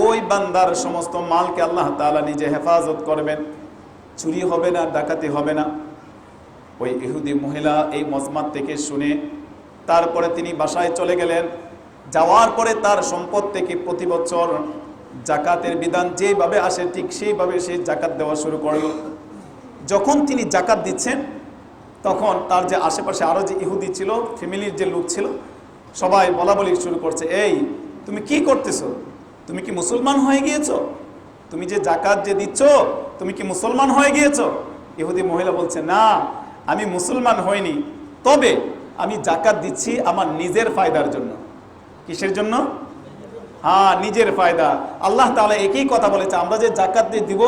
ওই বান্দার সমস্ত মালকে আল্লাহ তাআলা নিজে হেফাজত করবেন, চুরি হবে না, ডাকাতি হবে না। ওই ইহুদি মহিলা এই মজমাত থেকে শুনে তারপরে তিনি বাসায় চলে গেলেন। যাওয়ার পরে তার সম্পদ থেকে প্রতি বছর যাকাতের বিধান যেভাবে আসে ঠিক সেইভাবে সে যাকাত দেওয়া শুরু করলো। যখন তিনি যাকাত দিচ্ছেন, তখন তার যে আশেপাশে আরো যে ইহুদি ছিল, ফ্যামিলির যে লোক ছিল, সবাই বলা বলি শুরু করছে, এই তুমি কি করতেছো? তুমি কি মুসলমান হয়ে গিয়েছো? তুমি যে যাকাত যে দিচ্ছ, তুমি কি মুসলমান হয়ে গিয়েছো? ইহুদি মহিলা বলছে, না, আমি মুসলমান হইনি, তবে আমি যাকাত দিচ্ছি আমার নিজের ফায়দার জন্য। কিসের জন্য? হ্যাঁ, নিজের ফায়দা। আল্লাহ তাআলা একই কথা বলেছে, আমরা যে যাকাত দিব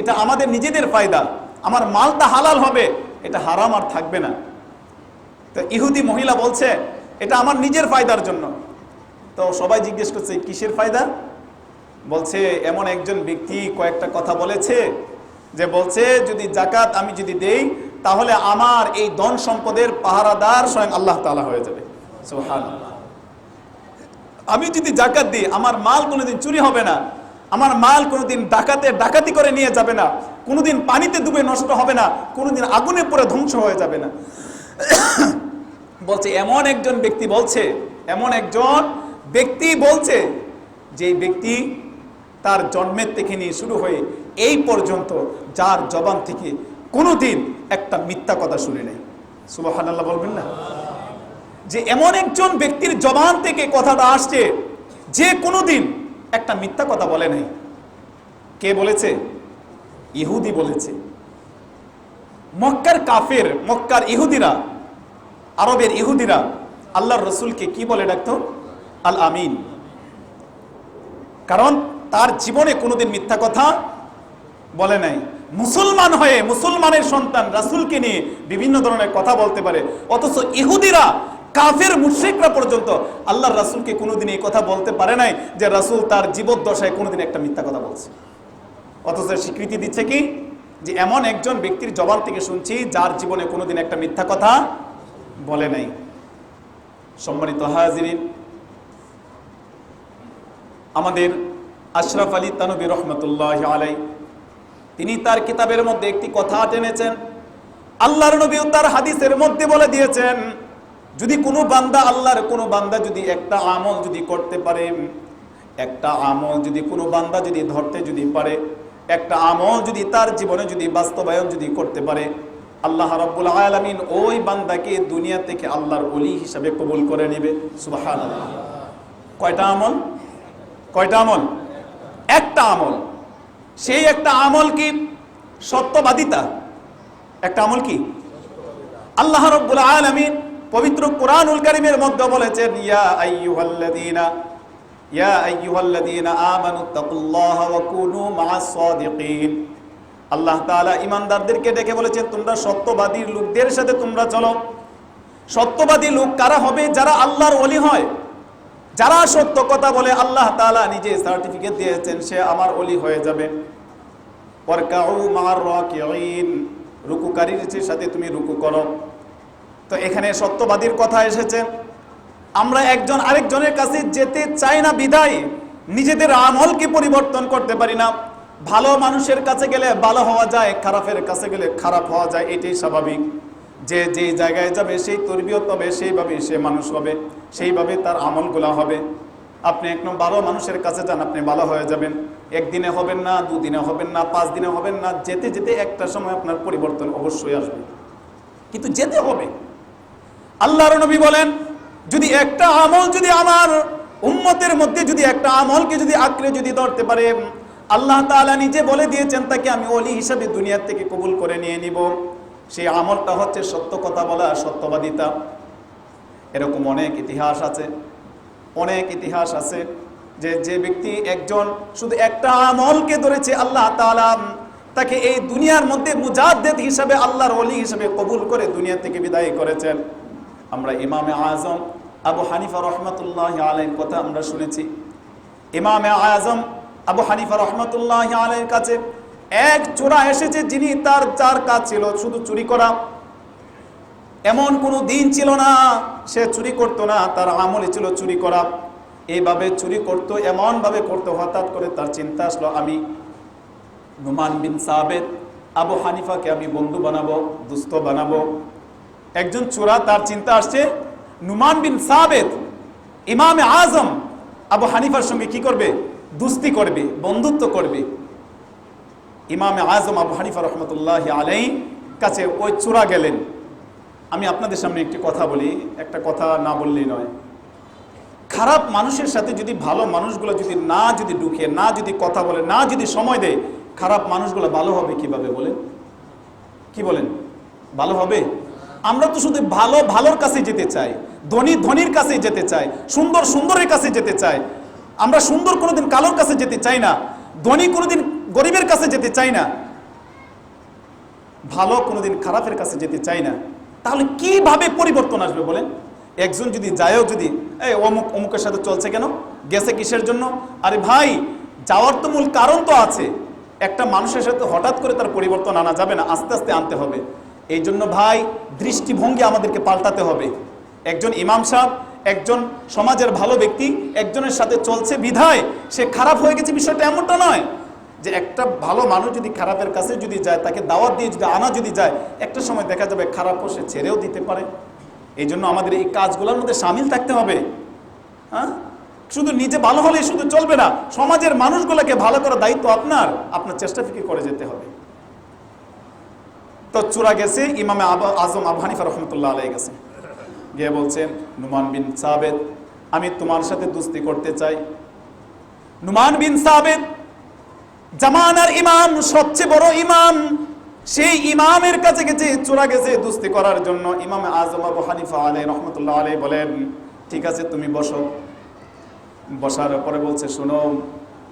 এটা আমাদের নিজেদের ফায়দা, আমার মালটা হালাল হবে, এটা হারাম আর থাকবে না। তো ইহুদি মহিলা বলছে, এটা আমার নিজের ফায়দার জন্য। তো সবাই জিজ্ঞেস করছে, কিসের ফায়দা? বলছে, এমন একজন ব্যক্তি কয়েকটা কথা বলেছে, যে বলছে যদি যাকাত আমি যদি দেই, তাহলে আমার এই ধন সম্পদের পাহারাদার স্বয়ং আল্লাহ তাআলা হয়ে যাবে, সুবহানাল্লাহ। আমি যদি যাকাত দিই, আমার মাল কোনোদিন চুরি হবে না, আমার মাল কোনোদিন ডাকাতি করে নিয়ে যাবে না, কোনোদিন পানিতে ডুবে নষ্ট হবে না, কোনোদিন আগুনে পড়ে ধ্বংস হয়ে যাবে না। বলছে এমন একজন ব্যক্তি বলছে, এমন একজন ব্যক্তি বলছে, যে ব্যক্তি তার জন্মের থেকে নিয়ে শুরু হয়ে এই পর্যন্ত যার জবান থেকে কোনোদিন একটা মিথ্যা কথা শুনে নেই, সুবহানাল্লাহ বলবেন না? যে এমন একজন ব্যক্তির জবান থেকে কথাটা আসছে, যে কোনোদিন একটা মিথ্যা কথা বলে নাই। কে বলেছে? ইহুদি বলেছে। মক্কার কাফের, মক্কার ইহুদিরা, আরবের ইহুদিরা আল্লাহর রসুলকে কি বলে ডাকতো? আল আমিন। কারণ তার জীবনে কোনোদিন মিথ্যা কথা বলে নাই। মুসলমান হয়ে মুসলমানের সন্তান রাসূলকে নিয়ে বিভিন্ন ধরনের কথা বলতে পারে, অথচ ইহুদিরা, কাফের মুশরিকরা পর্যন্ত আল্লাহর রাসূলকে কোনোদিন এই কথা বলতে পারে নাই যে রাসূল তার জীবদ্দশায় কোনোদিন একটা মিথ্যা কথা বলছে। অথচ স্বীকৃতি দিচ্ছে কি, যে এমন একজন ব্যক্তির জবান থেকে শুনছি যার জীবনে কোনোদিন একটা মিথ্যা কথা বলে নাই। সম্মানিত হাজিরিন, আমাদের আশরাফ আলী তানভী রহমতুল্লাহ আলাইহি তিনি তার কিতাবের মধ্যে একটি কথা টেনেছেন। আল্লাহর নবীও তার হাদিসের মধ্যে বলে দিয়েছেন, যদি কোনো বান্দা, আল্লাহর কোনো বান্দা যদি একটা আমল যদি করতে পারে, একটা আমল যদি কোনো বান্দা যদি ধরতে যদি পারে, একটা আমল যদি তার জীবনে যদি বাস্তবায়ন যদি করতে পারে, আল্লাহ রাব্বুল আলামিন ওই বান্দাকে দুনিয়া থেকে আল্লাহর ওলি হিসাবে কবুল করে নেবে। সুবহানাল্লাহ। কয়টা আমল? কয়টা আমল? একটা আমল। সেই একটা আমল কি? সত্যবাদিতা। একটা আমল কি? আল্লাহ রাব্বুল আলামিন পবিত্র কোরআনুল কারীমের মধ্যে বলেছেন, ইয়া আইয়ুহাল্লাযীনা আমানুত্তাকুল্লাহা ওয়া কুনু মা'আস সাদিকিন। আল্লাহ তাআলা ঈমানদারদেরকে ডেকে বলেছেন, তোমরা সত্যবাদী লোকদের সাথে তোমরা চলো। সত্যবাদী লোক কারা হবে? যারা আল্লাহর ওলি হয়, যারা সত্য কথা বলে। আল্লাহ তাআলা নিজে সার্টিফিকেট দিয়েছেন সে আমার ওলি হয়ে যাবে। ওয়ারকাউ মা'আর রাকিঈন, রুকুকারীর সাথে তুমি রুকু করো। তো এখানে সত্যবাদীর কথা এসেছে। আমরা একজন আরেকজনের কাছে যেতে চাই না বিধায় নিজেদের আমলকে পরিবর্তন করতে পারি না। ভালো মানুষের কাছে গেলে ভালো হওয়া যায়, খারাপের কাছে গেলে খারাপ হওয়া যায়, এটাই স্বাভাবিক। যে যেই জায়গায় যাবে সেই তরবিয়ত হবে, সেইভাবে সে মানুষ হবে, সেইভাবে তার আমলগুলো হবে। আপনি একদম ভালো মানুষের কাছে যান, আপনি ভালো হয়ে যাবেন। একদিনে হবেন না, দুদিনে হবেন না, 5 দিনে হবেন না, যেতে যেতে একটা সময় আপনার পরিবর্তন অবশ্যই আসবে, কিন্তু যেতে হবে। আল্লাহর নবী বলেন, যদি একটা আমল যদি আমার উম্মতের মধ্যে যদি একটা আমলকে যদি আঁকড়ে যদি ধরতে পারে, আল্লাহ তাআলা নিজে বলে দিয়েছেন তাকে আমি ওলি হিসাবে দুনিয়া থেকে কবুল করে নিয়ে নিব। সেই আমলটা হচ্ছে সত্য কথা বলা, সত্যবাদিতা। এরকম অনেক ইতিহাস আছে, অনেক ইতিহাস আছে যে যে ব্যক্তি একজন শুধু একটা আমলকে ধরেছে, আল্লাহ তাআলা তাকে এই দুনিয়ার মধ্যে মুজাদ্দিদ হিসাবে, আল্লাহর ওলি হিসাবে কবুল করে দুনিয়া থেকে বিদায় করেছেন। আমরা ইমামে আজম আবু হানিফা রহমাতুল্লাহি আলাইহির কথা আমরা শুনেছি। ইমামে আজম আবু হানিফা রহমাতুল্লাহি আলাইহির কাছে এক চোরা এসেছে, যিনি যার কাজ ছিল শুধু চুরি করা। এমন কোনো দিন ছিল না সে চুরি করতো না, তার আমলে ছিল চুরি করা। এইভাবে চুরি করতো, এমনভাবে করতো, হঠাৎ করে তার চিন্তা আসলো, আমি নুমান বিন সাবেত আবু হানিফাকে আমি বন্ধু বানাবো, দুস্থ বানাবো। একজন চোরা, তার চিন্তা আসছে নুমান বিন সাবেত ইমামে আজম আবু হানিফার সঙ্গে কি করবে? দুস্তি করবে, বন্ধুত্ব করবে। ইমামে আজম আবু হানিফা রহমতুল্লাহি আলাইহি কাছে ওই চোরা গেলেন। আমি আপনাদের সামনে একটি কথা বলি, একটা কথা না বললেই নয়। খারাপ মানুষের সাথে যদি ভালো মানুষগুলো যদি ঢুকে, না যদি কথা বলে, না যদি সময় দেয়, খারাপ মানুষগুলো ভালো হবে কিভাবে বলেন? কি বলেন? ভালো হবে? আমরা তো শুধু ভালোর কাছে যেতে চাই, ধনীর কাছে যেতে চাই, সুন্দরের কাছে যেতে চাই। আমরা সুন্দর কোনোদিন কালোর কাছে যেতে চাই না, ধনী কোনোদিন গরিবের কাছে যেতে চাই না, ভালো কোনোদিন খারাপের কাছে যেতে চাই না। তাহলে কিভাবে পরিবর্তন আসবে বলেন? একজন যদি যায়ও, যদি অমুকের সাথে চলছে কেন, গেছে কিসের জন্য? আরে ভাই, যাওয়ার তো মূল কারণ তো আছে। একটা মানুষের সাথে হঠাৎ করে তার পরিবর্তন আনা যাবে না, আস্তে আস্তে আনতে হবে। এই জন্য ভাই, দৃষ্টিভঙ্গি আমাদেরকে পাল্টাতে হবে। একজন ইমাম সাহেব, একজন সমাজের ভালো ব্যক্তি একজনের সাথে চলছে বিধায় সে খারাপ হয়ে গেছে, বিষয়টা এমনটা নয়। যে একটা ভালো মানুষ যদি খারাপের কাছে যদি যায়, তাকে দাওয়াত দিয়ে যদি আনা যদি যায়, একটা সময় দেখা যাবে খারাপ সে ছেড়েও দিতে পারে। এই জন্য আমাদের এই কাজগুলোর মধ্যে সামিল থাকতে হবে। হ্যাঁ, শুধু নিজে ভালো হলে শুধু চলবে না, সমাজের মানুষগুলোকে ভালো করার দায়িত্ব আপনার চেষ্টা ফিকির করে যেতে হবে। তো চূড়া গেছে, ইমামে আজম আবু হানিফা রহমতুল্লাহ আলাইহি গেছে, গিয়ে বলছেন, নুমান বিন সাবেত, আমি তোমার সাথে দুস্তি করতে চাই। নুমান বিন সাবেত জামানার ইমাম, সবচেয়ে বড় ইমাম, সেই ইমামের কাছে গেছে, চূড়া গেছে দুস্তি করার জন্য। ইমামে আজম আবু হানিফা আলাইহি রহমতুল্লাহ আলাইহি বলেন, ঠিক আছে তুমি বসো। বসার পরে বলছে, শোনো,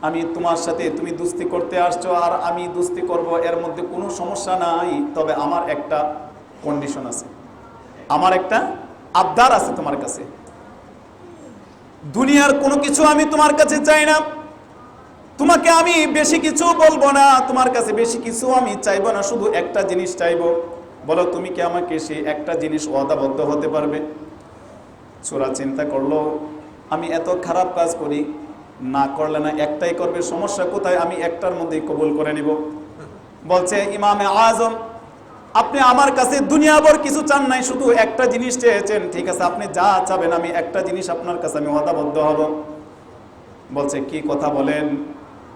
আমি তোমার সাথে, তুমি দুস্তি করতে আসছো আর আমি দুস্তি করব, এর মধ্যে কোনো সমস্যা নাই। তবে আমার একটা কন্ডিশন আছে, আমার একটা আবদার আছে তোমার কাছে। দুনিয়ার কোনো কিছু আমি তোমার কাছে চাই না, তোমাকে আমি বেশি কিছু বলবো না, তোমার কাছে বেশি কিছু আমি চাইবো না, শুধু একটা জিনিস চাইবো। বলো, তুমি কি আমাকে সেই একটা জিনিস ওয়াদাবদ্ধ হতে পারবে? চোরা চিন্তা করলো, আমি এত খারাপ কাজ করি, না করলে না একটাই করবে, সমস্যা কোথায়, আমি একটার মধ্যেই কবুল করে নিব। বলছে, ইমামে আজম, আপনি আমার কাছে দুনিয়াভর কিছু চান নাই, শুধু একটা জিনিস চেয়েছেন। ঠিক আছে, আপনি যা চাবেন, আমি একটা জিনিস আপনার কাছে আমি ওয়াদাবদ্ধ হব। বলছে কি কথা বলেন?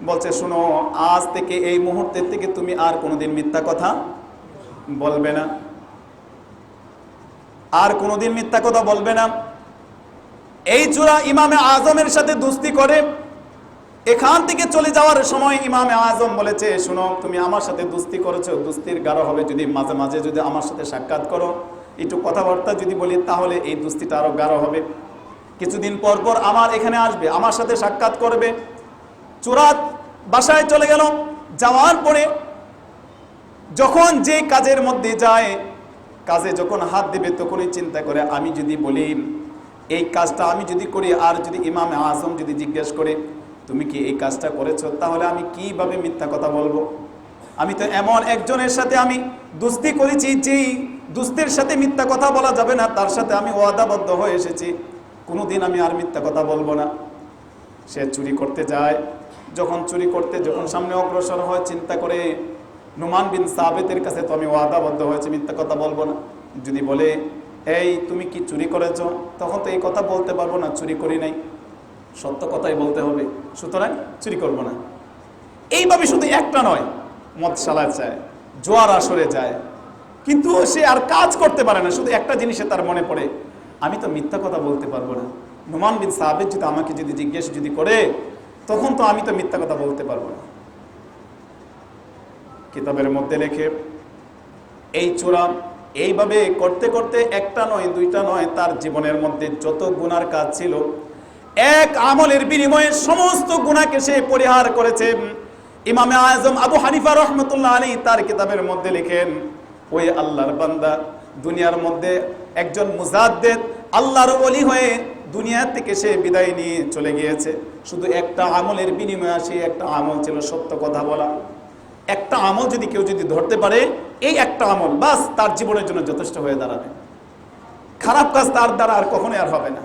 বলছে শোনো, আজ থেকে এই মুহূর্তের থেকে তুমি আর কোনোদিন মিথ্যা কথা বলবে না, আর কোনোদিন মিথ্যা কথা বলবে না। এই চোরা ইমামে আজমের সাথে দুস্তি করে এখান থেকে চলে যাওয়ার সময় ইমামে আজম বলেছে শোনো, তুমি আমার সাথে দুস্তি করেছো, দুস্তির গাঢ় হবে যদি মাঝে মাঝে যদি আমার সাথে সাক্ষাৎ করো, একটু কথাবার্তা যদি বলি, তাহলে এই দুস্তিটা আরো গাঢ় হবে। কিছুদিন পর পর আমার এখানে আসবে, আমার সাথে সাক্ষাৎ করবে। চোরা বাসায় চলে গেল। যাওয়ার পরে যখন যে কাজের মধ্যে যায়, কাজে যখন হাত দিবে তখনই চিন্তা করে, আমি যদি বলি এই কাজটা আমি যদি করি, আর যদি ইমামে আজম যদি জিজ্ঞেস করে তুমি কি এই কাজটা করেছো, তাহলে আমি কিভাবে মিথ্যা কথা বলবো? আমি তো এমন একজনের সাথে আমি দুস্তি করেছি, যেই দুস্তির সাথে মিথ্যা কথা বলা যাবে না, তার সাথে আমি ওয়াদাবদ্ধ হয়ে এসেছি, কোনোদিন আমি আর মিথ্যা কথা বলবো না। সে চুরি করতে যায়। যখন চুরি করতে যখন সামনে অগ্রসর হয়, চিন্তা করে নুমান বিন সাবিতের কাছে তো আমি ওয়াদাবদ্ধ হয়েছি, মিথ্যা কথা বলবো না। যদি বলে এই তুমি কি চুরি করেছো, তখন তো এই কথা বলতে পারবো না চুরি করি নাই, সত্য কথাই বলতে হবে, সুতরাং চুরি করবো না। এইভাবে শুধু একটা নয়, মদশালায় যায়, জোয়ার আসরে যায়, কিন্তু সে আর কাজ করতে পারে না। শুধু একটা জিনিসে তার মনে পড়ে, আমি তো মিথ্যা কথা বলতে পারবো না। নুমান বিন সাবিত যদি আমাকে যদি জিজ্ঞেস যদি করে, তখন তো আমি তো মিথ্যা কথা বলতে পারবো না। কিতাবের মধ্যে লেখে এই চোরা এইভাবে করতে করতে একটা নয় দুইটা নয়, তার জীবনের মধ্যে যত গুনার কাজ ছিল, এক আমলের বিনিময়ে সমস্ত গুনাহকে সে পরিহার করেছে। ইমামে আজম আবু হানিফা রহমতুল্লাহ আলাইহি তার কিতাবের মধ্যে লিখেন, ওই আল্লাহর বান্দা দুনিয়ার মধ্যে একজন মুজাদ্দিদ আল্লাহর ওলি হয়ে দুনিয়া থেকে সে বিদায় নিয়ে চলে গিয়েছে। শুধু একটা আমলের বিনিময়ে, সে একটা আমল ছিল সত্য কথা বলা। একটা আমল যদি কেউ যদি ধরতে পারে, এই একটা আমল বাস তার জীবনের জন্য যথেষ্ট হয়ে দাঁড়াবে। খারাপ কাজ তার দ্বারা আর কখনোই আর হবে না।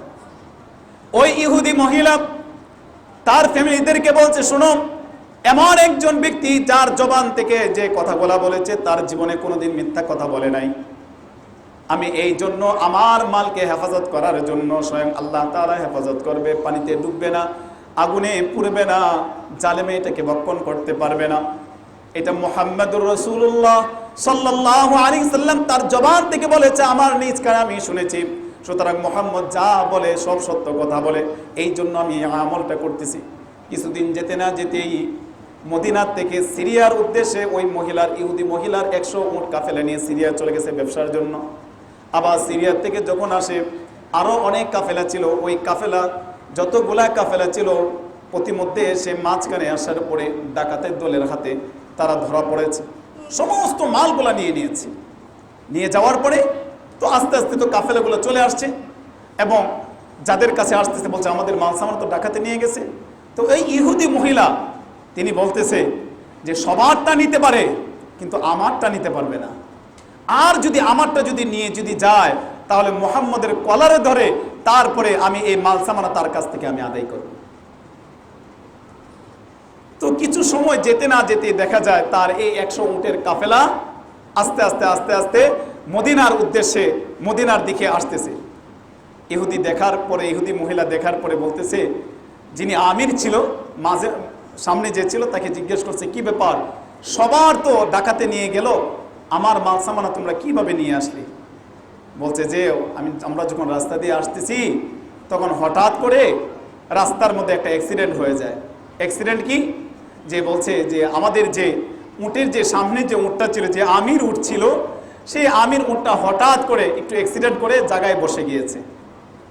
ওই ইহুদি মহিলা তার ফ্যামিলিদেরকে বলছে, শোনো, এমন একজন ব্যক্তি যার জবান থেকে যে কথাগুলা বলেছে, তার জীবনে কোনোদিন মিথ্যা কথা বলে নাই। আমি এই জন্য আমার মালকে হেফাজত করার জন্য স্বয়ং আল্লাহ তাআলা হেফাজত করবে, পানিতে ডুববে না, আগুনে পুড়বে না, জালেমে এটাকে ভক্ষণ করতে পারবে না। এটা মুহাম্মদুর রাসূলুল্লাহ সাল্লাল্লাহু আলাইহি সাল্লাম তার জবান থেকে বলেছে, আমার নিজ কানে আমি শুনেছি। সুতরাং মুহাম্মদ যা বলে সব সত্য কথা বলে, এই জন্য আমি এই আমলটা করতেছি। কিছুদিন যেতে না যেতেই মদিনা থেকে সিরিয়ার উদ্দেশ্যে ওই মহিলার, ইহুদি মহিলার 100 উট কাফেলা নিয়ে সিরিয়া চলে গেছে ব্যবসার জন্য। আবার সিরিয়া থেকে যখন আসে, আরও অনেক কাফেলা ছিল। ওই কাফেলা যতগুলা কাফেলা ছিল, প্রতিমধ্যে এসে মাঝখানে আসার পরে ডাকাতের দলের হাতে তারা ধরা পড়েছে। সমস্ত মালগুলা নিয়ে নিয়েছে। নিয়ে যাওয়ার পরে তো আস্তে আস্তে তো কাফেলাগুলো চলে আসছে, এবং যাদের কাছে আসতেছে বলছে আমাদের মাল সামান তো ডাকাতে নিয়ে গেছে। তো এই ইহুদি মহিলা তিনি বলতেছে যে সবারটা নিতে পারে, কিন্তু আমারটা নিতে পারবে না। আর যদি আমারটা যদি নিয়ে যদি যায়, তাহলে মুহাম্মদের কলারে ধরে তারপরে আমি এই মাল সামানা তার কাছ থেকে আমি আদায় করব। তো কিছু সময় যেতে না যেতে দেখা যায় তার এই 100 উটের কাফেলা আস্তে আস্তে আস্তে আস্তে মদিনার উদ্দেশ্যে, মদিনার দিকে আসতেছে। ইহুদি দেখার পরে, ইহুদি মহিলা দেখার পরে বলতেছে, যিনি আমির ছিল মাঝে সামনে যে ছিল, তাকে জিজ্ঞেস করছে কি ব্যাপার, সবার তো ডাকাতে নিয়ে গেল, আমার মাল সামানা তোমরা কিভাবে নিয়ে আসলে? বলছে যে আমরা যখন রাস্তা দিয়ে আসতেছি, তখন হঠাৎ করে রাস্তার মধ্যে একটা অ্যাক্সিডেন্ট হয়ে যায়। অ্যাক্সিডেন্ট কি? যে বলছে যে আমাদের যে উটের যে সামনে যে উটটা ছিল, যে আমির উট ছিল, সেই আমির উটটা হঠাৎ করে একটু অ্যাক্সিডেন্ট করে জায়গায় বসে গিয়েছে।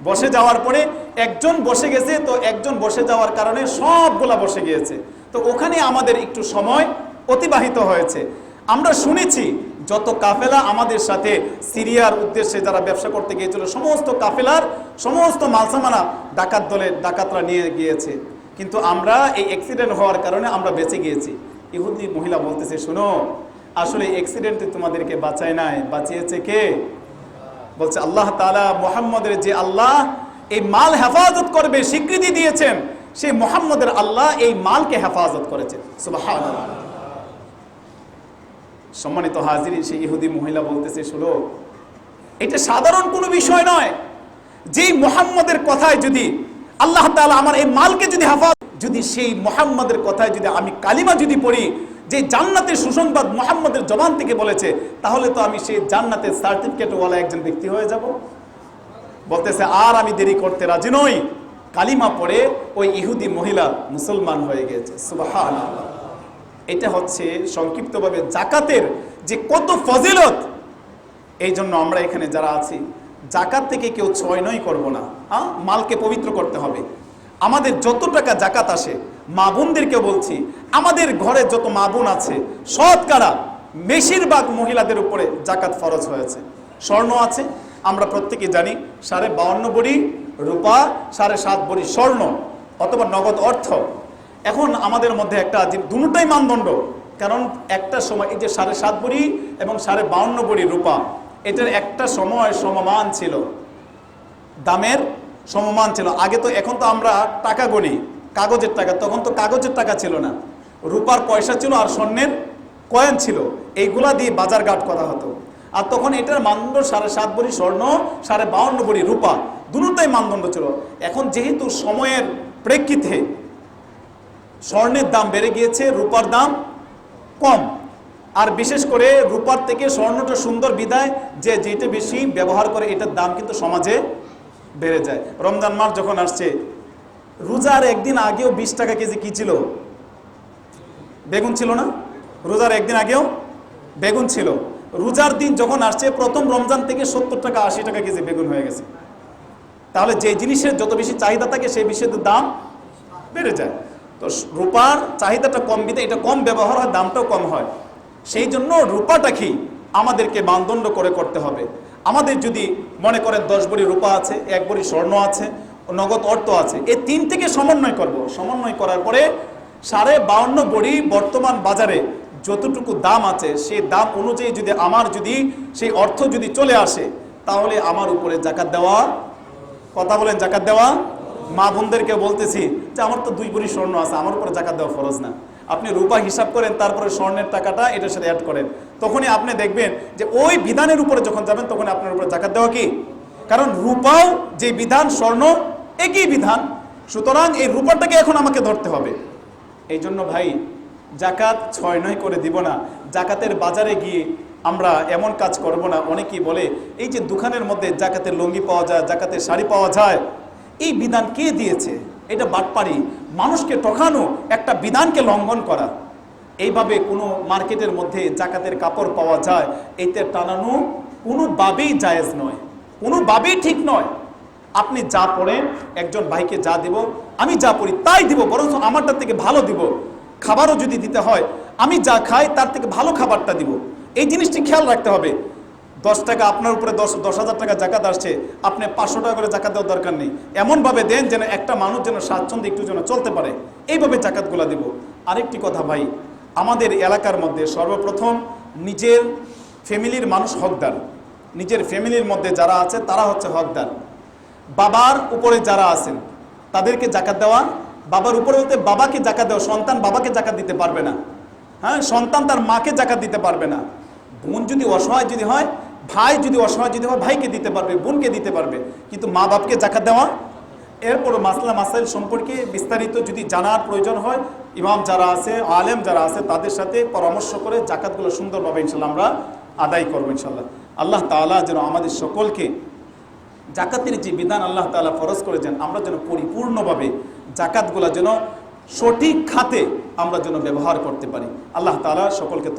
বসে যাওয়ার পরে একজন বসে গেছে, তো একজন বসে যাওয়ার কারণে সবগুলা বসে গিয়েছে। তো ওখানে আমাদের একটু সময় অতিবাহিত হয়েছে। আমরা শুনেছি যত কাফেলা আমাদের সাথে সিরিয়ার উদ্দেশ্যে যারা ব্যবসা করতে গিয়েছিল, সমস্ত কাফেলার সমস্ত মালসামানা ডাকাতরা নিয়ে গিয়েছে, কিন্তু আমরা এই অ্যাক্সিডেন্ট হওয়ার কারণে আমরা বেঁচে গিয়েছি। ইহুদি মহিলা বলতেছে, শোনো, আসলে অ্যাক্সিডেন্টে তোমাদেরকে বাঁচায় নাই, বাঁচিয়েছে কে? বলছে আল্লাহ তাআলা। মুহাম্মদের যে আল্লাহ এই মাল হেফাজত করবে স্বীকৃতি দিয়েছেন, সেই মুহাম্মদের আল্লাহ এই মালকে হেফাজত করেছেন। সুবহানাল্লাহ। সম্মানিত হাজিরিন, সেই ইহুদি মহিলা বলতেছে, শোনো, এটা সাধারণ কোনো বিষয় নয়। যেই মুহাম্মদের কথায় যদি আল্লাহ তাআলা আমার এই মালকে যদি হেফাজত, যদি সেই মুহাম্মাদের কথায় যদি আমি কালিমা যদি পড়ি, যে জান্নাতের সুসংবাদ মুহাম্মাদের জবান থেকে বলেছে, তাহলে তো আমি সেই জান্নাতের সার্টিফিকেটওয়ালা একজন ব্যক্তি হয়ে যাব। বলতেছে আর আমি দেরি করতে রাজি নই। কালিমা পড়ে ওই ইহুদি মহিলা মুসলমান হয়ে গেছে। সুবহানাল্লাহ। এটা হচ্ছে সংক্ষিপ্তভাবে জাকাতের যে কত ফজিলত। এই জন্য আমরা এখানে যারা আছি, জাকাত থেকে কেউ ছয় নয় করবো না। মালকে পবিত্র করতে হবে। আমাদের যত টাকা জাকাত আসে, মা বোনদেরকে বলছি, আমাদের ঘরে যত মা বোন আছে শতকরা বেশিরভাগ মহিলাদের উপরে জাকাত ফরজ হয়েছে। স্বর্ণ আছে, আমরা প্রত্যেকে জানি 52.5 ভরি রূপা, 7.5 ভরি স্বর্ণ অথবা নগদ অর্থ। এখন আমাদের মধ্যে একটা দুটোই মানদণ্ড, কারণ একটা সময় এই যে 7.5 ভরি এবং 52.5 ভরি রূপা, এটার একটা সময় সমমান ছিল, দামের সমমান ছিল। আগে তো, এখন তো আমরা টাকা গণি, কাগজের টাকা, তখন তো কাগজের টাকা ছিল না, রূপার পয়সা ছিল আর স্বর্ণের কয়েন ছিল, এইগুলা দিয়ে বাজারঘাট করা হতো। আর তখন এটার মানদণ্ড 7.5 ভরি স্বর্ণ, 52.5 ভরি রূপা, দুটোই মানদণ্ড ছিল। এখন যেহেতু সময়ের প্রেক্ষিতে স্বর্ণের দাম বেড়ে গিয়েছে, রূপার দাম কম, আর বিশেষ করে রূপার থেকে স্বর্ণটা সুন্দর বিদায় যে যেটা বেশি ব্যবহার করে এটার দাম কিন্তু সমাজে বেড়ে যায়। রমজান মাস যখন আসছে, রোজার একদিন আগেও 20 টাকা কেজি কি ছিল? বেগুন ছিল না? রোজার একদিন আগেও বেগুন ছিল। রোজার দিন যখন আসছে, প্রথম রমজান থেকে 70 টাকা 80 টাকা কেজি বেগুন হয়ে গেছে। তাহলে যে জিনিসের যত বেশি চাহিদা থাকে সেই বিষয়ের দাম বেড়ে যায়। তো রূপার চাহিদাটা কম বিধে এটা কম ব্যবহার হয়, দামটাও কম হয়। সেই জন্য রূপাটা কি আমাদেরকে মানদণ্ড করে করতে হবে। আমাদের যদি মনে করেন 10 ভরি রূপা আছে, 1 ভরি স্বর্ণ আছে, নগদ অর্থ আছে, এই তিন থেকে সমন্বয় করব। সমন্বয় করার পরে 52.5 ভরি বর্তমান বাজারে যতটুকু দাম আছে সেই দাম অনুযায়ী যদি আমার যদি সেই অর্থ যদি চলে আসে, তাহলে আমার উপরে জাকাত দেওয়া, কথা বলেন, জাকাত দেওয়া। মা বোনদেরকে বলতেছি যে আমার তো 2 ভরি স্বর্ণ আছে, আমার উপরে জাকাত দেওয়া ফরজ না। আপনি রূপা হিসাব করেন, তারপরে স্বর্ণের টাকাটা এটার সাথে অ্যাড করেন, তখনই আপনি দেখবেন যে ওই বিধানের উপরে যখন যাবেন তখন আপনার উপরে জাকাত দেওয়া কি, কারণ রূপাও যে বিধান, স্বর্ণ একই বিধান। সুতরাং এই রূপাটাকে এখন আমাকে ধরতে হবে। এই জন্য ভাই, জাকাত 6 করে দিব না। জাকাতের বাজারে গিয়ে আমরা এমন কাজ করব না। অনেকেই বলে এই যে দোকানের মধ্যে জাকাতের লুঙ্গি পাওয়া যায়, জাকাতের শাড়ি পাওয়া যায়, এই বিধান কে দিয়েছে? এটা বাটপাড়ি, মানুষকে ঠকানো, একটা বিধানকে লঙ্ঘন করা। এইভাবে কোনো মার্কেটের মধ্যে জাকাতের কাপড় পাওয়া যায়, এইটা টানানো কোনোভাবেই জায়েজ নয়, কোনোভাবেই ঠিক নয়। আপনি যা পড়েন, একজন ভাইকে যা দিব, আমি যা পড়ি তাই দিব, বরঞ্চ আমারটার থেকে ভালো দিব। খাবারও যদি দিতে হয়, আমি যা খাই তার থেকে ভালো খাবারটা দিব। এই জিনিসটি খেয়াল রাখতে হবে। 10 টাকা আপনার উপরে 10,000 টাকা জাকাত আসছে, আপনি 500 টাকা করে জাকাত দেওয়ার দরকার নেই। এমনভাবে দেন যেন একটা মানুষ যেন স্বাচ্ছন্দ্যে একটু যেন চলতে পারে, এইভাবে জাকাতগুলা দিব। আরেকটি কথা ভাই, আমাদের এলাকার মধ্যে সর্বপ্রথম নিজের ফ্যামিলির মানুষ হকদার। নিজের ফ্যামিলির মধ্যে যারা আছে তারা হচ্ছে হকদার। বাবার উপরে যারা আছেন তাদেরকে জাকাত দেওয়া, বাবার উপরে বলতে বাবাকে জাকাত দেওয়া। সন্তান বাবাকে জাকাত দিতে পারবে না, হ্যাঁ, সন্তান তার মাকে জাকাত দিতে পারবে না। বোন যদি অসহায় যদি হয়, ভাই যদি অসহায় যদি হয়, ভাইকে দিতে পারবে, বোনকে দিতে পারবে, কিন্তু মা বাপকে জাকাত দেওয়া। এরপর মাসলা মাসাইল সম্পর্কে বিস্তারিত যদি জানার প্রয়োজন হয়, ইমাম যারা আছে, আলেম যারা আছে, তাদের সাথে পরামর্শ করে জাকাতগুলো সুন্দরভাবে ইনশাল্লাহ আমরা আদায় করবো ইনশাল্লাহ। আল্লাহ তাআলা যেন আমাদের সকলকে জাকাতের যে বিধান আল্লাহ তাআলা ফরজ করেছেন, আমরা যেন পরিপূর্ণভাবে জাকাতগুলো যেন সঠিক খাতে আমরা যেন ব্যবহার করতে পারি। আল্লাহ তাআলা সকলকে